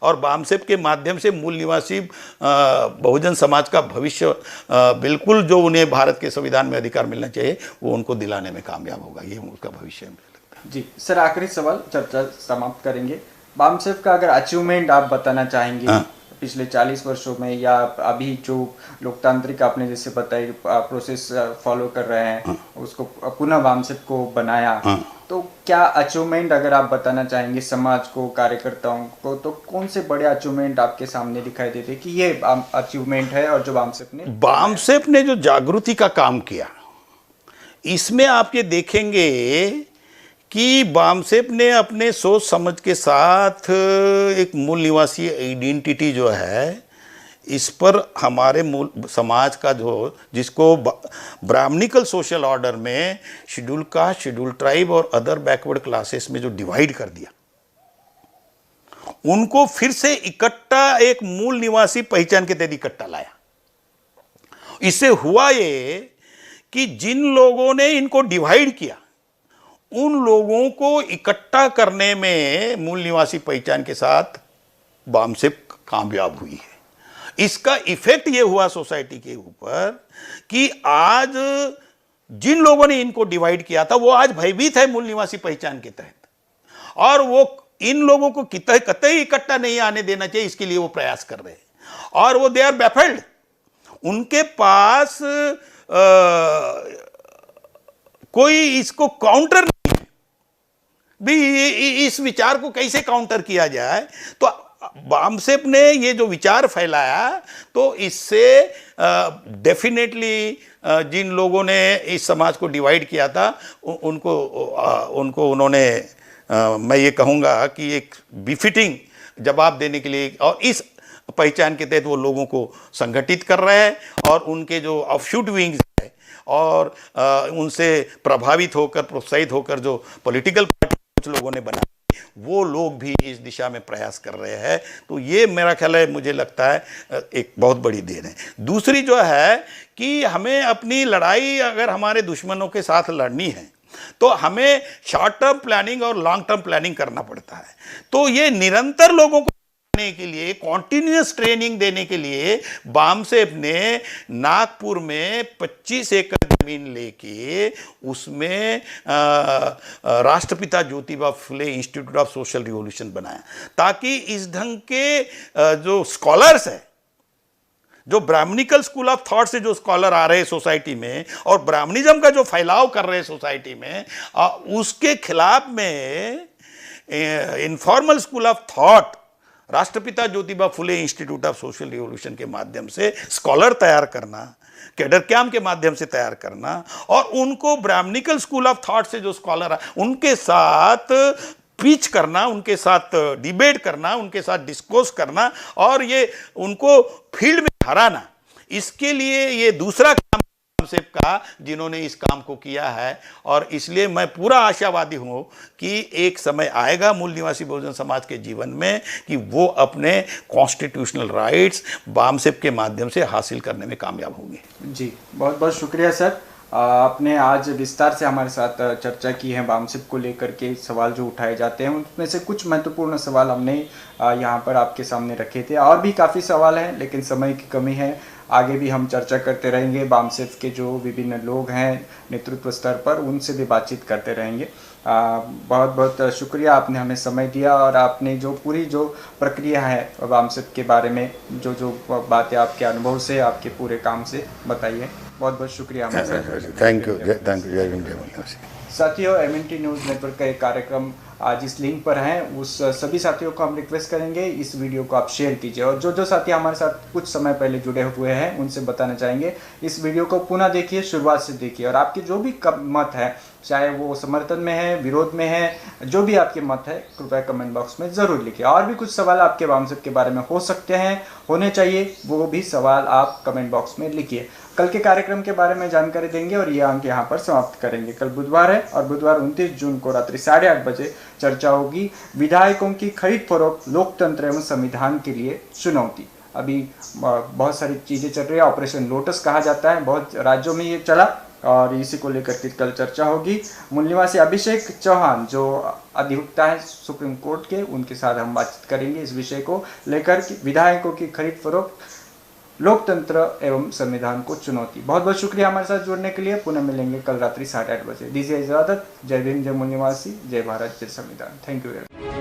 और बामसेफ के माध्यम से मूल निवासी बहुजन समाज का भविष्य बिल्कुल जो उन्हें भारत के संविधान में अधिकार मिलना चाहिए वो उनको दिलाने में कामयाब होगा। ये उनका भविष्य है। जी सर, आखिरी सवाल, चर्चा समाप्त करेंगे। बामसेफ का अगर अचीवमेंट आप बताना चाहेंगे पिछले 40 वर्षों में, या अभी जो लोकतांत्रिक आपने जैसे बताई प्रोसेस फॉलो कर रहे हैं, उसको पुनः बामसेफ को बनाया, तो क्या अचीवमेंट अगर आप बताना चाहेंगे समाज को, कार्यकर्ताओं को, तो कौन से बड़े अचीवमेंट आपके सामने दिखाई देते कि ये अचीवमेंट है? और जो बामसेफ ने जो जागृति का काम किया, इसमें आप ये देखेंगे कि बामसेफ ने अपने सोच समझ के साथ एक मूल निवासी आइडेंटिटी जो है, इस पर हमारे मूल समाज का जो, जिसको ब्राह्मणिकल सोशल ऑर्डर में शेड्यूल कास्ट, शेड्यूल ट्राइब और अदर बैकवर्ड क्लासेस में जो डिवाइड कर दिया, उनको फिर से इकट्ठा एक मूल निवासी पहचान के तहत इकट्ठा लाया। इससे हुआ ये कि जिन लोगों ने इनको डिवाइड किया, उन लोगों को इकट्ठा करने में मूल निवासी पहचान के साथ बामसेफ कामयाब हुई है। इसका इफेक्ट ये हुआ सोसाइटी के ऊपर कि आज जिन लोगों ने इनको डिवाइड किया था, वो आज भयभीत है मूल निवासी पहचान के तहत, और वो इन लोगों को कतई इकट्ठा नहीं आने देना चाहिए, इसके लिए वो प्रयास कर रहे हैं। और वो दे आर बैफल्ड, उनके पास कोई इसको काउंटर नहीं है भी, इस विचार को कैसे काउंटर किया जाए। तो बामसेफ ने ये जो विचार फैलाया, तो इससे डेफिनेटली जिन लोगों ने इस समाज को डिवाइड किया था, उनको उन्होंने मैं ये कहूँगा कि एक बिफिटिंग जवाब देने के लिए, और इस पहचान के तहत वो लोगों को संगठित कर रहे हैं, और उनके जो ऑफशूट विंग्स है और उनसे प्रभावित होकर, प्रोत्साहित होकर जो पॉलिटिकल पार्टी कुछ लोगों ने बनाई, वो लोग भी इस दिशा में प्रयास कर रहे हैं। तो ये मेरा ख्याल है, मुझे लगता है एक बहुत बड़ी देन है। दूसरी जो है कि हमें अपनी लड़ाई अगर हमारे दुश्मनों के साथ लड़नी है, तो हमें शॉर्ट टर्म प्लानिंग और लॉन्ग टर्म प्लानिंग करना पड़ता है। तो ये निरंतर लोगों को के लिए, कॉन्टिन्यूस ट्रेनिंग देने के लिए बामसेफ ने नागपुर में 25 एकड़ जमीन लेके उसमें राष्ट्रपिता Jyotiba Phule institute of social revolution बनाया, ताकि इस ढंग के जो स्कॉलर्स है, जो ब्राह्मणिकल स्कूल ऑफ थॉट से जो स्कॉलर आ रहे हैं सोसाइटी में, और ब्राह्मणिज्म का जो फैलाव कर रहे हैं सोसाइटी में, उसके खिलाफ में इनफॉर्मल स्कूल ऑफ थॉट राष्ट्रपिता Jyotiba Phule institute of social revolution के माध्यम से स्कॉलर तैयार करना, कैडर कैंप के माध्यम से तैयार करना, और उनको ब्राह्मणिकल स्कूल ऑफ थॉट से जो स्कॉलर उनके साथ पिच करना, उनके साथ डिबेट करना, उनके साथ डिस्कोर्स करना, और ये उनको फील्ड में हराना। इसके लिए ये दूसरा काम बामसेफ का, जिन्होंने इस काम को किया है। और इसलिए मैं पूरा आशावादी हूं कि एक समय आएगा मूल निवासी बहुजन समाज के जीवन में कि वो अपने कॉन्स्टिट्यूशनल राइट्स बामसेफ के माध्यम से हासिल करने में कामयाब होंगे। जी, बहुत बहुत शुक्रिया सर। आपने आज विस्तार से हमारे साथ चर्चा की है बामसेफ को लेकर के सवाल जो उठाए जाते हैं, उनमें से कुछ महत्वपूर्ण सवाल हमने यहाँ पर आपके सामने रखे थे। और भी काफ़ी सवाल हैं, लेकिन समय की कमी है। आगे भी हम चर्चा करते रहेंगे, बामसेफ के जो विभिन्न लोग हैं नेतृत्व स्तर पर, उनसे भी बातचीत करते रहेंगे। बहुत बहुत शुक्रिया, आपने हमें समय दिया, और आपने जो पूरी जो प्रक्रिया है बामसेफ के बारे में, जो जो बातें आपके अनुभव से, आपके पूरे काम से बताई है, बहुत बहुत शुक्रिया। Thank you, thank you. साथियों, MNT न्यूज़ नेटवर्क का एक कार्यक्रम जिस लिंक पर हैं, उस सभी साथियों को हम रिक्वेस्ट करेंगे इस वीडियो को आप शेयर कीजिए। और जो जो साथी हमारे साथ कुछ समय पहले जुड़े हुए हैं, उनसे बताना चाहेंगे इस वीडियो को पुनः देखिए, शुरुआत से देखिए, और आपके जो भी मत है, चाहे वो समर्थन में है, विरोध में है, जो भी आपके मत है, कृपया कमेंट बॉक्स में ज़रूर लिखिए। और भी कुछ सवाल आपके बामसेफ के बारे में हो सकते हैं, होने चाहिए, वो भी सवाल आप कमेंट बॉक्स में लिखिए। कल के कार्यक्रम के बारे में जानकारी देंगे और ये अंक यहाँ पर समाप्त करेंगे। कल बुधवार है, और बुधवार 29 जून को रात्रि 8:30 बजे चर्चा होगी, विधायकों की खरीद फरोख्त, लोकतंत्र एवं संविधान के लिए चुनौती। अभी बहुत सारी चीज़ें चल रही है, ऑपरेशन लोटस कहा जाता है, बहुत राज्यों में ये चला, और इसी को लेकर के कल चर्चा होगी। मूल निवासी अभिषेक चौहान जो अधिवक्ता है सुप्रीम कोर्ट के, उनके साथ हम बातचीत करेंगे इस विषय को लेकर, विधायकों की खरीद फरोख्त, लोकतंत्र एवं संविधान को चुनौती। बहुत बहुत शुक्रिया हमारे साथ जुड़ने के लिए। पुनः मिलेंगे कल रात्रि 8:30 बजे। दीजिए इजाजत। जय भीम, जय मूल निवासी, जय भारत, जय संविधान। Thank you very much.